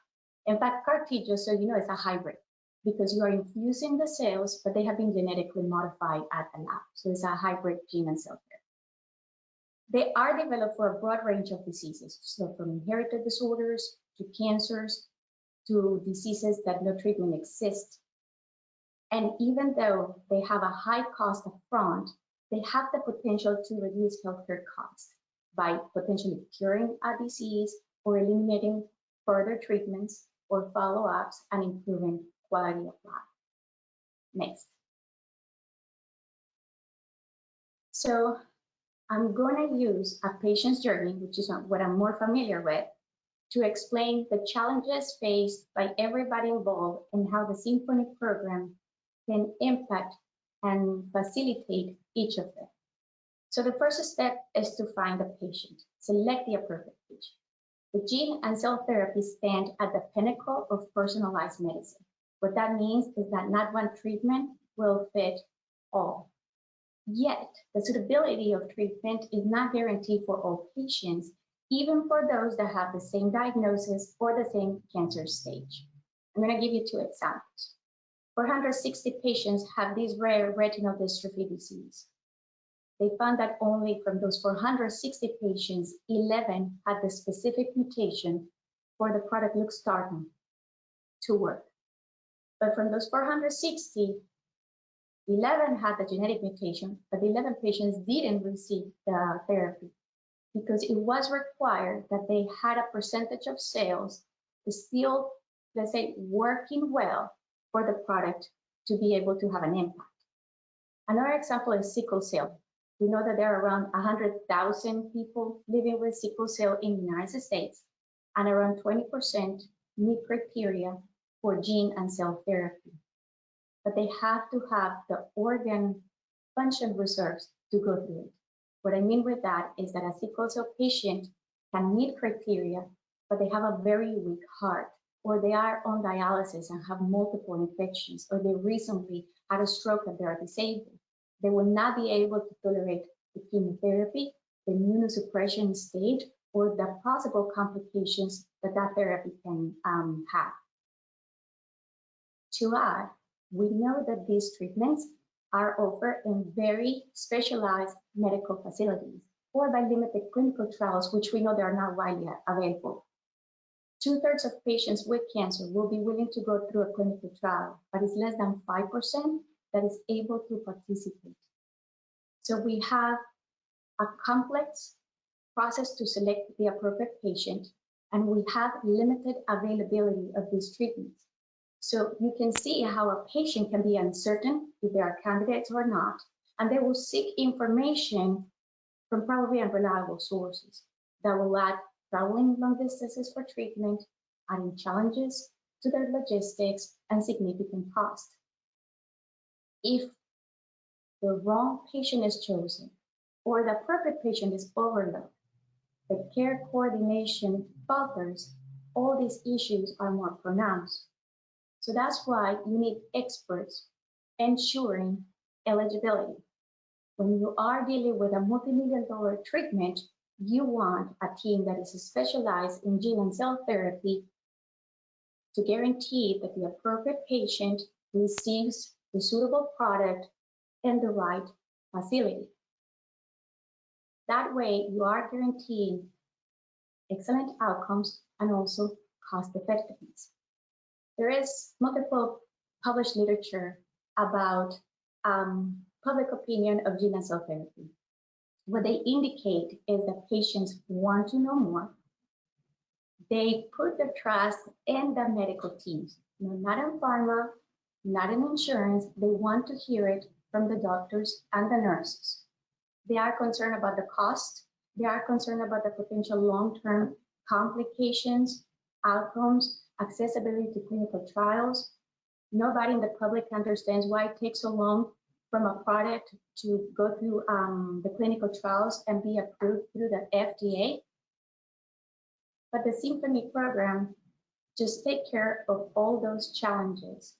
In fact, CAR T, just so you know, is a hybrid because you are infusing the cells, but they have been genetically modified at the lab. So it's a hybrid gene and cell therapy. They are developed for a broad range of diseases, so from inherited disorders to cancers to diseases that no treatment exists. And even though they have a high cost up front, they have the potential to reduce healthcare costs by potentially curing a disease or eliminating further treatments or follow-ups and improving quality of life. Next. So I'm going to use a patient's journey, which is what I'm more familiar with, to explain the challenges faced by everybody involved and how the Symphony program can impact and facilitate each of them. So the first step is to find the patient, select the appropriate patient. The gene and cell therapy stand at the pinnacle of personalized medicine. What that means is that not one treatment will fit all. Yet, the suitability of treatment is not guaranteed for all patients, even for those that have the same diagnosis or the same cancer stage. I'm going to give you 2 examples. 460 patients have this rare retinal dystrophy disease. They found that only from those 460 patients, 11 had the specific mutation for the product Luxturna to work. But from those 460, 11 had the genetic mutation, but the 11 patients didn't receive the therapy because it was required that they had a percentage of cells still, let's say, working well for the product to be able to have an impact. Another example is sickle cell. We know that there are around 100,000 people living with sickle cell in the United States, and around 20% meet criteria for gene and cell therapy. But they have to have the organ function reserves to go through it. What I mean with that is that a sickle cell patient can meet criteria, but they have a very weak heart, or they are on dialysis and have multiple infections, or they recently had a stroke that they are disabled. They will not be able to tolerate the chemotherapy, the immunosuppression stage, or the possible complications that that therapy can have. To add, we know that these treatments are offered in very specialized medical facilities or by limited clinical trials, which we know they are not widely available. 2/3 of patients with cancer will be willing to go through a clinical trial, but it's less than 5% that is able to participate. So we have a complex process to select the appropriate patient, and we have limited availability of these treatments. So you can see how a patient can be uncertain if they are candidates or not, and they will seek information from probably unreliable sources that will add traveling long distances for treatment, adding challenges to their logistics and significant cost. If the wrong patient is chosen or the appropriate patient is overlooked, the care coordination falters, all these issues are more pronounced. So that's why you need experts ensuring eligibility. When you are dealing with a multi-million-dollar treatment, you want a team that is specialized in gene and cell therapy to guarantee that the appropriate patient receives the suitable product in the right facility. That way, you are guaranteeing excellent outcomes and also cost effectiveness. There is multiple published literature about public opinion of gene and cell therapy. What they indicate is that patients want to know more. They put their trust in the medical teams, not in pharma, not in insurance. They want to hear it from the doctors and the nurses. They are concerned about the cost. They are concerned about the potential long-term complications, outcomes, accessibility to clinical trials. Nobody in the public understands why it takes so long from a product to go through the clinical trials and be approved through the FDA. But the Symphony program just takes care of all those challenges,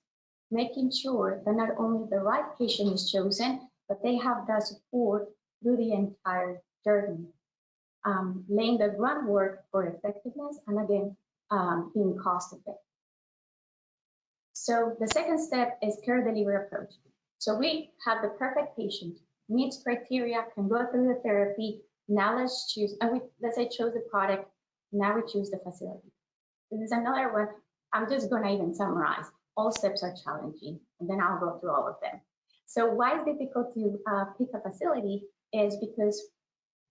making sure that not only the right patient is chosen, but they have the support through the entire journey, laying the groundwork for effectiveness and again, being cost effective. So the second step is care delivery approach. So we have the perfect patient, meets criteria, can go through the therapy. Now let's choose, and let's say chose the product. Now we choose the facility. This is another one. I'm just gonna even summarize. All steps are challenging, and then I'll go through all of them. So why it's difficult to pick a facility is because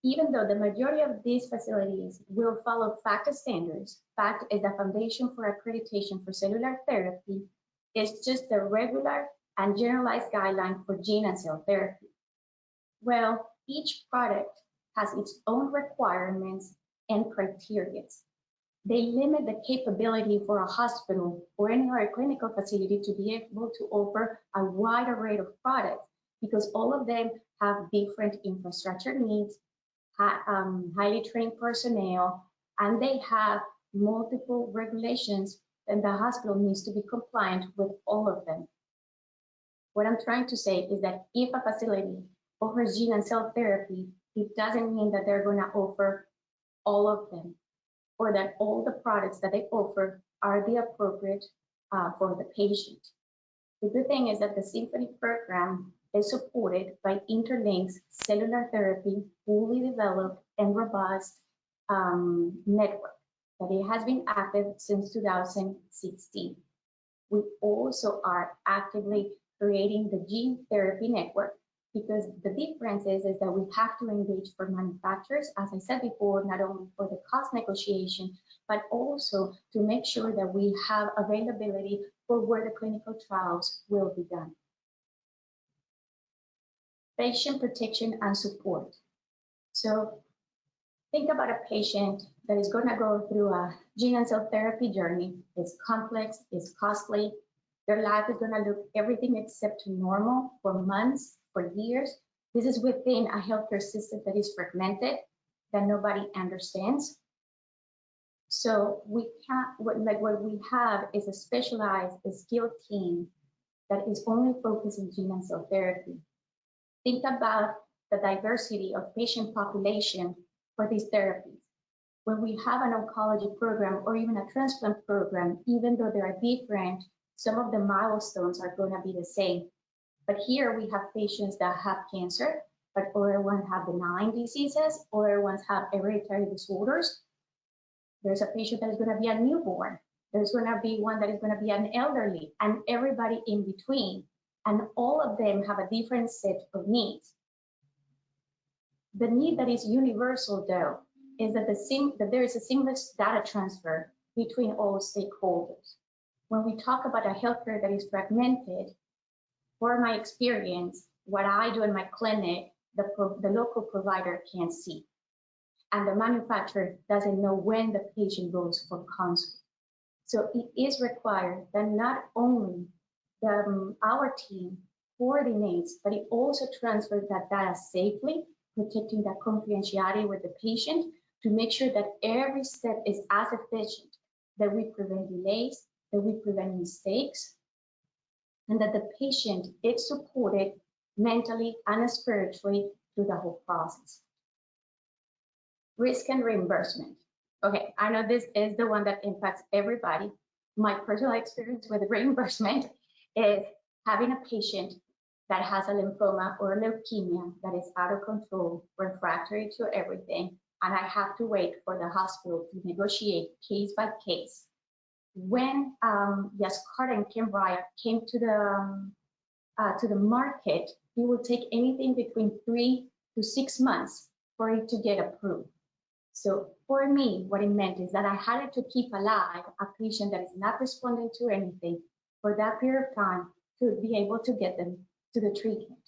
even though the majority of these facilities will follow FACT standards, FACT is the Foundation for Accreditation for Cellular Therapy. It's just the regular and generalized guideline for gene and cell therapy. Well, each product has its own requirements and criteria. They limit the capability for a hospital or any other clinical facility to be able to offer a wide array of products because all of them have different infrastructure needs, highly trained personnel, and they have multiple regulations, and the hospital needs to be compliant with all of them. What I'm trying to say is that if a facility offers gene and cell therapy, it doesn't mean that they're going to offer all of them or that all the products that they offer are the appropriate for the patient. The good thing is that the Symphony program is supported by INTERLINK's cellular therapy, fully developed and robust network that it has been active since 2016. We also are actively creating the gene therapy network because the difference is that we have to engage for manufacturers, as I said before, not only for the cost negotiation, but also to make sure that we have availability for where the clinical trials will be done. Patient protection and support. So think about a patient that is going to go through a gene and cell therapy journey. It's complex, it's costly. Their life is going to look everything except normal for months, for years. This is within a healthcare system that is fragmented, that nobody understands. So we can't, what we have is a specialized, skilled team that is only focused on gene and cell therapy. Think about the diversity of patient population for these therapies. When we have an oncology program or even a transplant program, even though they are different, some of the milestones are going to be the same. But here we have patients that have cancer, but other ones have benign diseases, other ones have hereditary disorders. There's a patient that is going to be a newborn. There's going to be one that is going to be an elderly, and everybody in between. And all of them have a different set of needs. The need that is universal, though, is that there is a seamless data transfer between all stakeholders. When we talk about a healthcare that is fragmented, for my experience, what I do in my clinic, the local provider can't see. And the manufacturer doesn't know when the patient goes for consult. So it is required that not only our team coordinates, but it also transfers that data safely, protecting that confidentiality with the patient to make sure that every step is as efficient, that we prevent delays, that we prevent mistakes, and that the patient is supported mentally and spiritually through the whole process. Risk and reimbursement. Okay, I know this is the one that impacts everybody. My personal experience with reimbursement is having a patient that has a lymphoma or a leukemia that is out of control, refractory to everything, and I have to wait for the hospital to negotiate case by case. When Yescarta and Kymriah came to the market, it would take anything between 3 to 6 months for it to get approved. So for me, what it meant is that I had to keep alive a patient that is not responding to anything for that period of time to be able to get them to the treatment.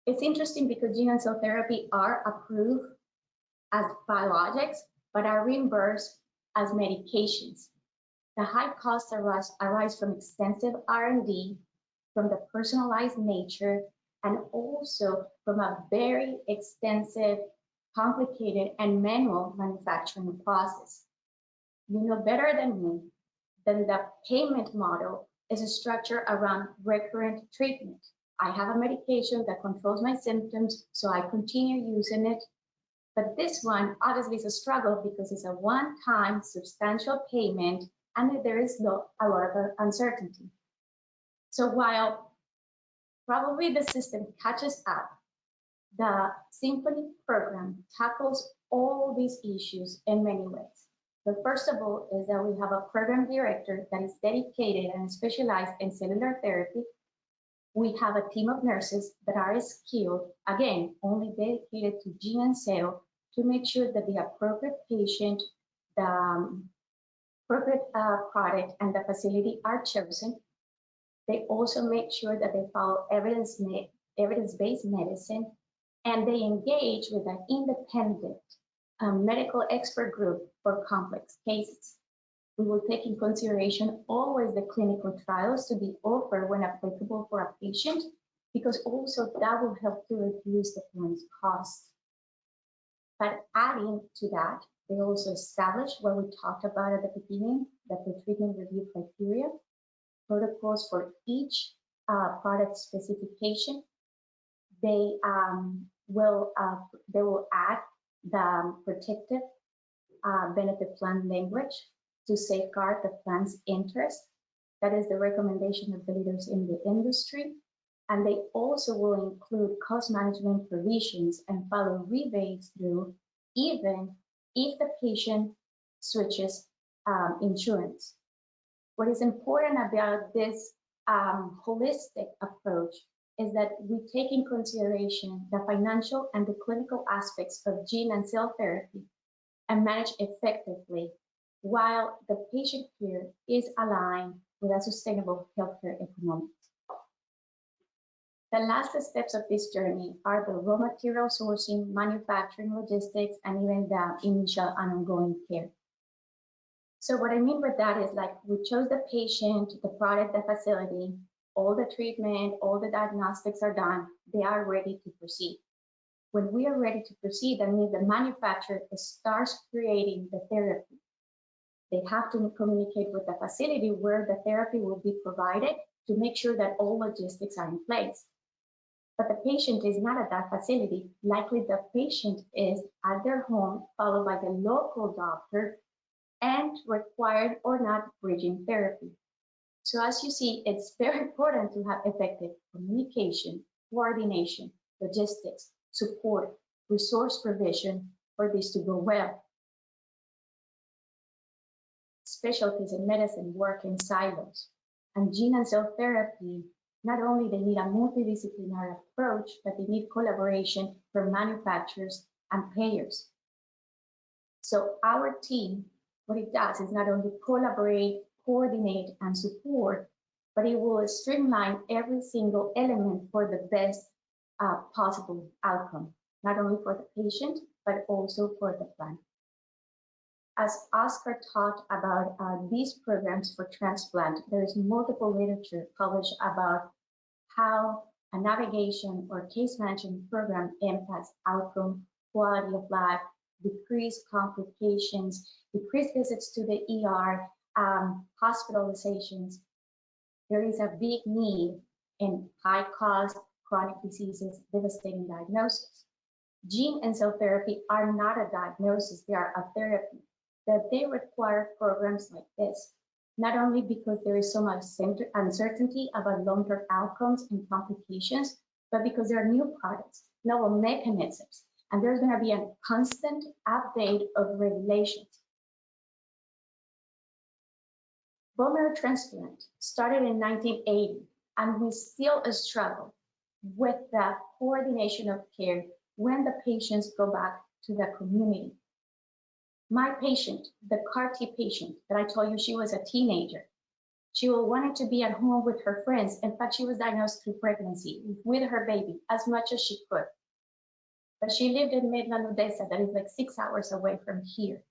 It's interesting because gene and cell therapy are approved as biologics, but are reimbursed as medications. The high costs arise from extensive R&D, from the personalized nature, and also from a very extensive, complicated, and manual manufacturing process. You know better than me that the payment model is a structure around recurrent treatment. I have a medication that controls my symptoms, so I continue using it. But this one obviously is a struggle because it's a one-time substantial payment and there is a lot of uncertainty. So while probably the system catches up, the Symphony program tackles all these issues in many ways. But first of all is that we have a program director that is dedicated and specialized in cellular therapy. We have a team of nurses that are skilled, again, only dedicated to gene and cell to make sure that the appropriate patient, the appropriate product and the facility are chosen. They also make sure that they follow evidence-based medicine, and they engage with an independent medical expert group for complex cases. We will take in consideration always the clinical trials to be offered when applicable for a patient, because also that will help to reduce the client's costs. But adding to that, they also establish what we talked about at the beginning, the pre-treatment review criteria, protocols for each product specification. They will add the protective benefit plan language to safeguard the plan's interest. That is the recommendation of the leaders in the industry. And they also will include cost management provisions and follow rebates through, even if the patient switches insurance. What is important about this holistic approach is that we take in consideration the financial and the clinical aspects of gene and cell therapy and manage effectively, while the patient care is aligned with a sustainable healthcare economics. The last steps of this journey are the raw material sourcing, manufacturing, logistics, and even the initial and ongoing care. So what I mean with that is, like, we chose the patient, the product, the facility, all the treatment, all the diagnostics are done, they are ready to proceed. When we are ready to proceed, that means the manufacturer starts creating the therapy. They have to communicate with the facility where the therapy will be provided to make sure that all logistics are in place. But the patient is not at that facility. Likely the patient is at their home, followed by the local doctor, and required or not bridging therapy. So as you see, it's very important to have effective communication, coordination, logistics, support, resource provision for this to go well. Specialties in medicine work in silos, and gene and cell therapy Not only they need a multidisciplinary approach, but they need collaboration from manufacturers and payers. So our team, what it does is not only collaborate, coordinate, and support, but it will streamline every single element for the best possible outcome, not only for the patient, but also for the plan. As Oscar talked about these programs for transplant, there is multiple literature published about how a navigation or case management program impacts outcome, quality of life, decreased complications, decreased visits to the ER, hospitalizations. There is a big need in high cost, chronic diseases, devastating diagnosis. Gene and cell therapy are not a diagnosis, they are a therapy. That they require programs like this, not only because there is so much uncertainty about long-term outcomes and complications, but because there are new products, novel mechanisms, and there's going to be a constant update of regulations. Bone marrow transplant started in 1980, and we still struggle with the coordination of care when the patients go back to the community. My patient, the CAR-T patient that I told you she was a teenager, she wanted to be at home with her friends. In fact, she was diagnosed through pregnancy with her baby as much as she could. But she lived in Midland, Odessa, that is like 6 hours away from here.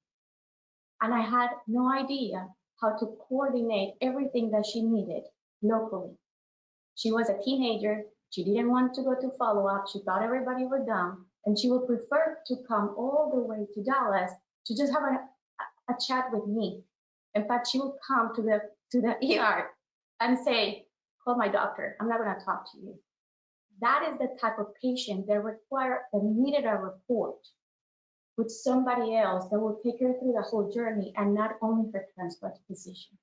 And I had no idea how to coordinate everything that she needed locally. She was a teenager. She didn't want to go to follow-up. She thought everybody was dumb. And she would prefer to come all the way to Dallas to just have a chat with me. In fact, she would come to the ER and say, call my doctor, I'm not gonna talk to you. That is the type of patient that needed a report with somebody else that will take her through the whole journey and not only her transplant physician.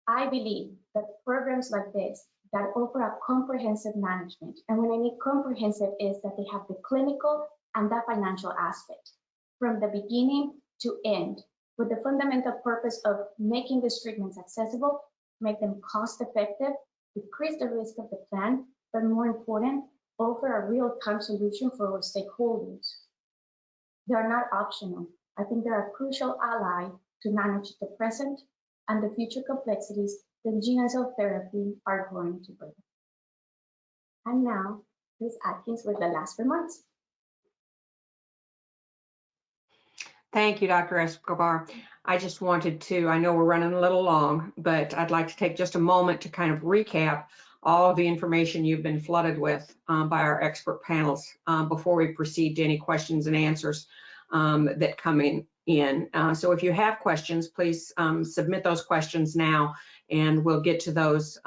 I believe that programs like this that offer a comprehensive management, and when I mean comprehensive is that they have the clinical and the financial aspect from the beginning to end, with the fundamental purpose of making these treatments accessible, make them cost-effective, decrease the risk of the plan, but more important, offer a real-time solution for our stakeholders. They are not optional. I think they're a crucial ally to manage the present and the future complexities that gene and cell therapy are going to bring. And now, Ms. Atkins with the last remarks. Thank you, Dr. Escobar. I just wanted to, I know we're running a little long, but I'd like to take just a moment to kind of recap all of the information you've been flooded with by our expert panels before we proceed to any questions and answers that come in. So if you have questions, please submit those questions now, and we'll get to those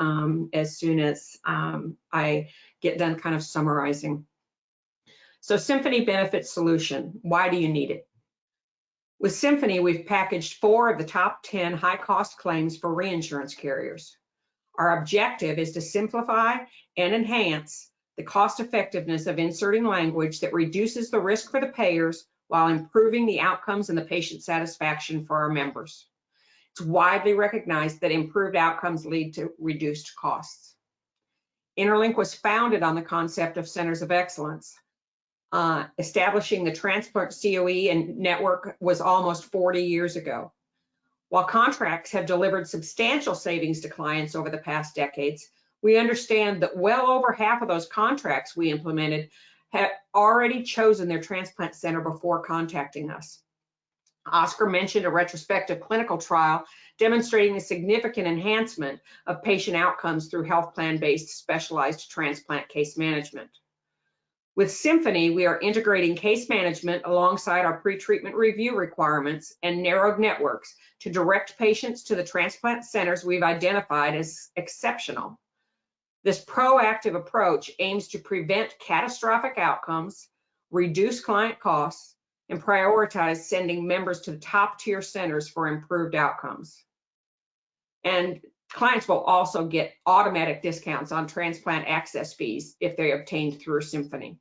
as soon as I get done kind of summarizing. So Symphony Benefits Solution, why do you need it? With Symphony, we've packaged 4 of the top 10 high-cost claims for reinsurance carriers. Our objective is to simplify and enhance the cost-effectiveness of inserting language that reduces the risk for the payers while improving the outcomes and the patient satisfaction for our members. It's widely recognized that improved outcomes lead to reduced costs. INTERLINK was founded on the concept of centers of excellence. Establishing the Transplant COE and network was almost 40 years ago. While contracts have delivered substantial savings to clients over the past decades, we understand that well over half of those contracts we implemented have already chosen their transplant center before contacting us. Oscar mentioned a retrospective clinical trial demonstrating the significant enhancement of patient outcomes through health plan-based specialized transplant case management. With Symphony, we are integrating case management alongside our pre-treatment review requirements and narrowed networks to direct patients to the transplant centers we've identified as exceptional. This proactive approach aims to prevent catastrophic outcomes, reduce client costs, and prioritize sending members to the top-tier centers for improved outcomes. And clients will also get automatic discounts on transplant access fees if they are obtained through Symphony.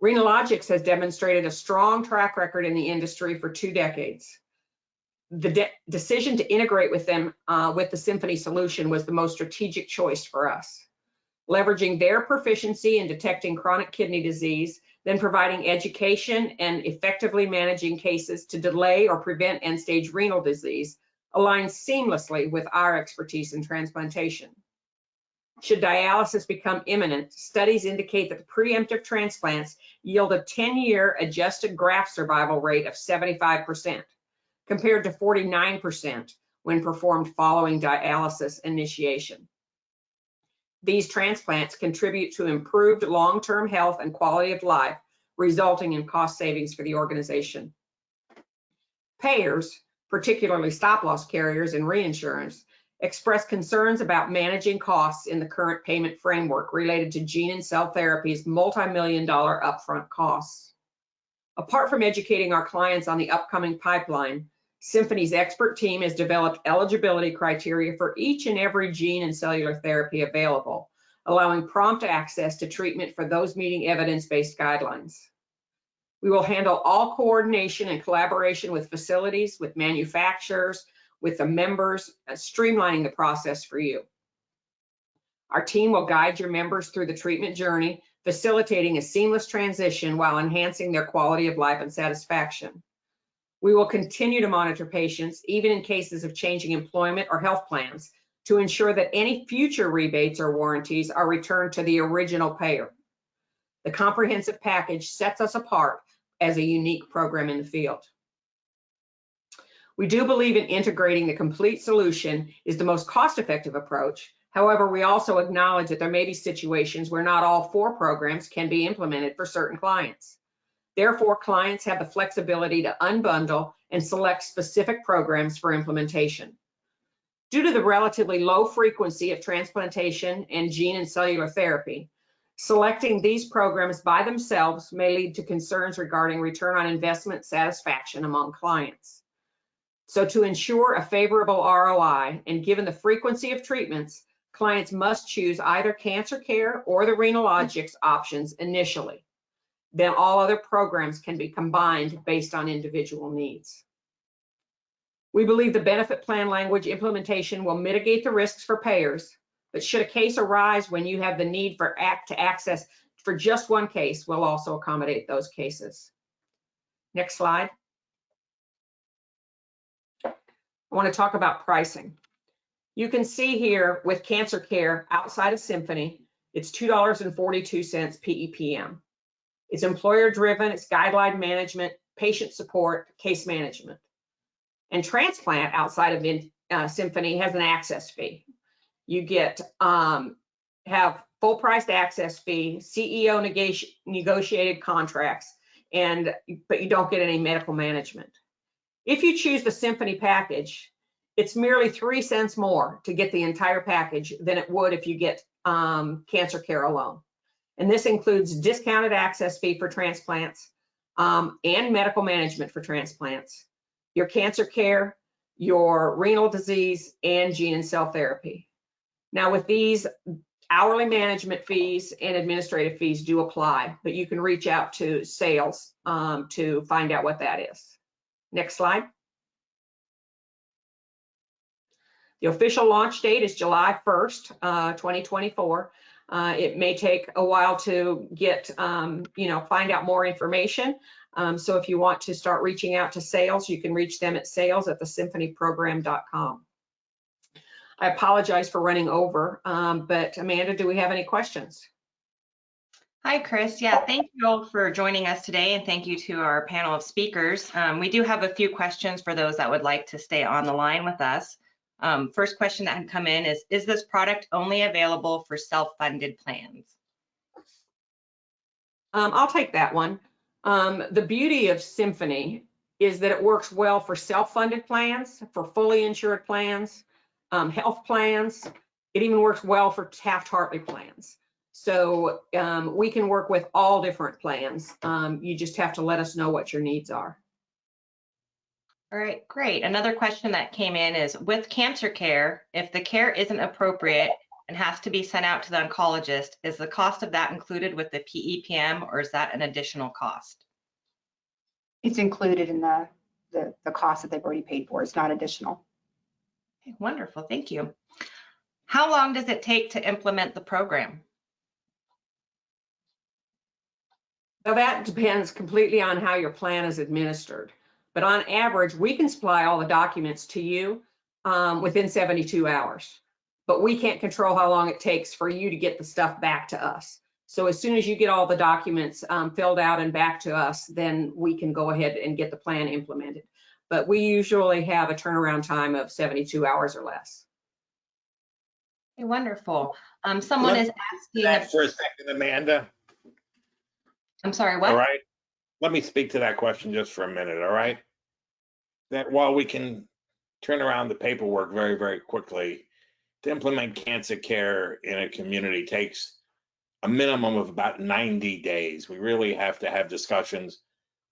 Renalogics has demonstrated a strong track record in the industry for 2 decades. the decision to integrate with them with the Symphony solution was the most strategic choice for us. Leveraging their proficiency in detecting chronic kidney disease, then providing education and effectively managing cases to delay or prevent end-stage renal disease aligns seamlessly with our expertise in transplantation. Should dialysis become imminent, studies indicate that the preemptive transplants yield a 10-year adjusted graft survival rate of 75%, compared to 49% when performed following dialysis initiation. These transplants contribute to improved long-term health and quality of life, resulting in cost savings for the organization. Payers, particularly stop-loss carriers and reinsurance, express concerns about managing costs in the current payment framework related to Gene and Cell Therapies' multi-million-dollar upfront costs. Apart from educating our clients on the upcoming pipeline, Symphony's expert team has developed eligibility criteria for each and every gene and cellular therapy available, allowing prompt access to treatment for those meeting evidence-based guidelines. We will handle all coordination and collaboration with facilities, with manufacturers, with the members, streamlining the process for you. Our team will guide your members through the treatment journey, facilitating a seamless transition while enhancing their quality of life and satisfaction. We will continue to monitor patients, even in cases of changing employment or health plans, to ensure that any future rebates or warranties are returned to the original payer. The comprehensive package sets us apart as a unique program in the field. We do believe in integrating the complete solution is the most cost-effective approach. However, we also acknowledge that there may be situations where not all 4 programs can be implemented for certain clients. Therefore, clients have the flexibility to unbundle and select specific programs for implementation. Due to the relatively low frequency of transplantation and gene and cellular therapy, selecting these programs by themselves may lead to concerns regarding return on investment satisfaction among clients. So to ensure a favorable ROI, and given the frequency of treatments, clients must choose either cancer care or the Renalogics options initially. Then all other programs can be combined based on individual needs. We believe the benefit plan language implementation will mitigate the risks for payers, but should a case arise when you have the need for access for just one case, we'll also accommodate those cases. Next slide. I want to talk about pricing. You can see here with cancer care outside of Symphony, it's $2.42 PEPM. It's employer driven, it's guideline management, patient support, case management. And transplant outside of Symphony has an access fee. You get have full priced access fee, CEO negotiated contracts, but you don't get any medical management. If you choose the Symphony package, it's merely 3 cents more to get the entire package than it would if you get cancer care alone. And this includes discounted access fee for transplants and medical management for transplants, your cancer care, your renal disease, and gene and cell therapy. Now with these, hourly management fees and administrative fees do apply, but you can reach out to sales to find out what that is. Next slide. The official launch date is July 1st, 2024. It may take a while to get, find out more information. So if you want to start reaching out to sales, you can reach them at sales@thesymphonyprogram.com. I apologize for running over, but Amanda, do we have any questions? Hi, Chris. Yeah, thank you all for joining us today, and thank you to our panel of speakers. We do have a few questions for those that would like to stay on the line with us. First question that had come in is this product only available for self-funded plans? I'll take that one. The beauty of Symphony is that it works well for self-funded plans, for fully insured plans, health plans. It even works well for Taft-Hartley plans. So we can work with all different plans. You just have to let us know what your needs are. All right, great. Another question that came in is, with cancer care, if the care isn't appropriate and has to be sent out to the oncologist, is the cost of that included with the PEPM, or is that an additional cost? It's included in the the cost that they've already paid for. It's not additional. Okay, wonderful, thank you. How long does it take to implement the program? So that depends completely on how your plan is administered. But on average, we can supply all the documents to you within 72 hours. But we can't control how long it takes for you to get the stuff back to us. So as soon as you get all the documents filled out and back to us, then we can go ahead and get the plan implemented. But we usually have a turnaround time of 72 hours or less. Okay, wonderful. Someone is asking. That for a second, Amanda. I'm sorry, what? All right. Let me speak to that question just for a minute. All right. That while we can turn around the paperwork very, very quickly, to implement cancer care in a community takes a minimum of about 90 days. We really have to have discussions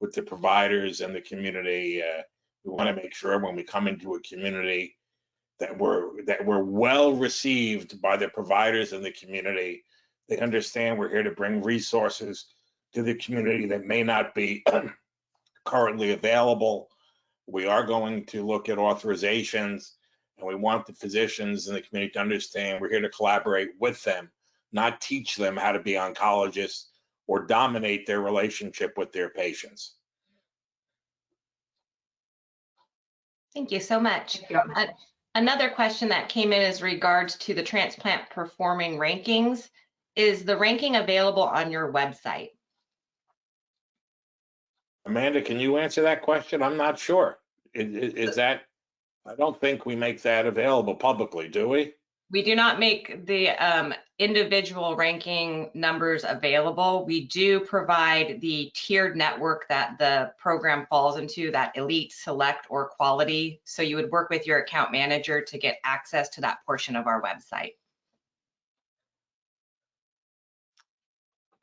with the providers and the community. We want to make sure when we come into a community that we're well received by the providers in the community. They understand we're here to bring resources to the community that may not be currently available. We are going to look at authorizations, and we want the physicians in the community to understand we're here to collaborate with them, not teach them how to be oncologists or dominate their relationship with their patients. Thank you so much. Another question that came in is regards to the transplant performing rankings. Is the ranking available on your website? Amanda, can you answer that question? I'm not sure. Is that, I don't think we make that available publicly, do we? We do not make the individual ranking numbers available. We do provide the tiered network that the program falls into, that elite, select, or quality. So you would work with your account manager to get access to that portion of our website.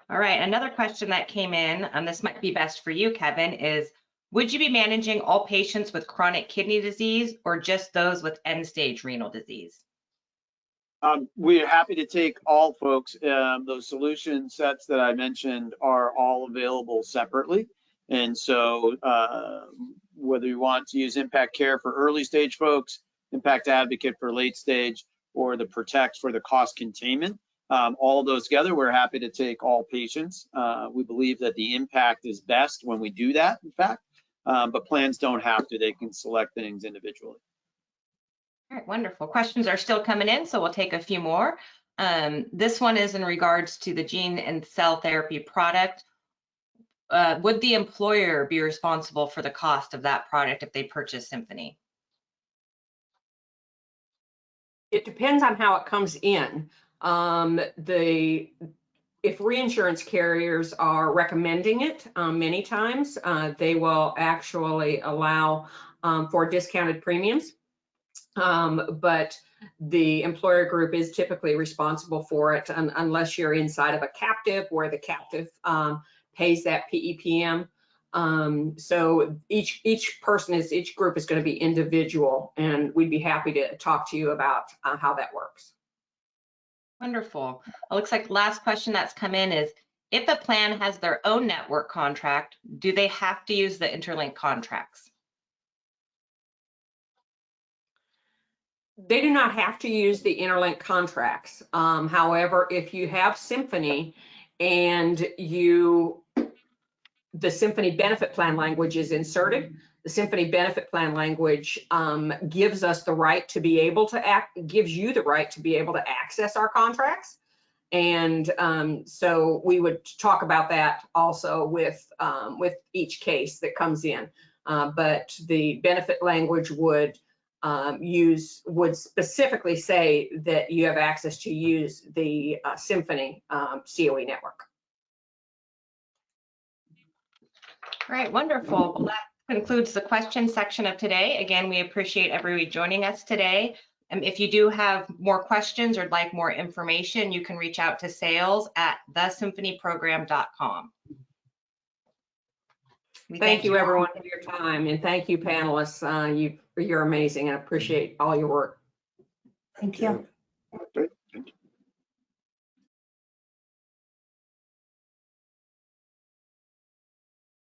All right, another question that came in, this might be best for you, Kevin, is would you be managing all patients with chronic kidney disease or just those with end-stage renal disease? We're happy to take all folks. Those solution sets that I mentioned are all available separately. And so whether you want to use Impact Care for early stage folks, Impact Advocate for late stage, or the Protect for the cost containment, all of those together, we're happy to take all patients. We believe that the impact is best when we do that, in fact, but plans don't have to. They can select things individually. All right, wonderful. Questions are still coming in, so we'll take a few more. This one is in regards to the Gene and Cell Therapy product. Would the employer be responsible for the cost of that product if they purchase Symphony? It depends on how it comes in. If reinsurance carriers are recommending it, many times they will actually allow for discounted premiums. But the employer group is typically responsible for it unless you're inside of a captive where the captive pays that PEPM. So each group is going to be individual, and we'd be happy to talk to you about how that works. Wonderful. It looks like the last question that's come in is, if a plan has their own network contract, do they have to use the INTERLINK contracts? They do not have to use the INTERLINK contracts. However, if you have Symphony and the Symphony benefit plan language is inserted, the Symphony benefit plan language gives us the right to be able to gives you the right to be able to access our contracts. And so we would talk about that also with each case that comes in. But the benefit language would specifically say that you have access to use the Symphony COE network. All right, wonderful. Well, that concludes the question section of today. Again, we appreciate everybody joining us today. If you do have more questions or like more information, you can reach out to sales@thesymphonyprogram.com. Thank you everyone for your time, and thank you panelists. You're amazing. I appreciate all your work. Thank you. Okay.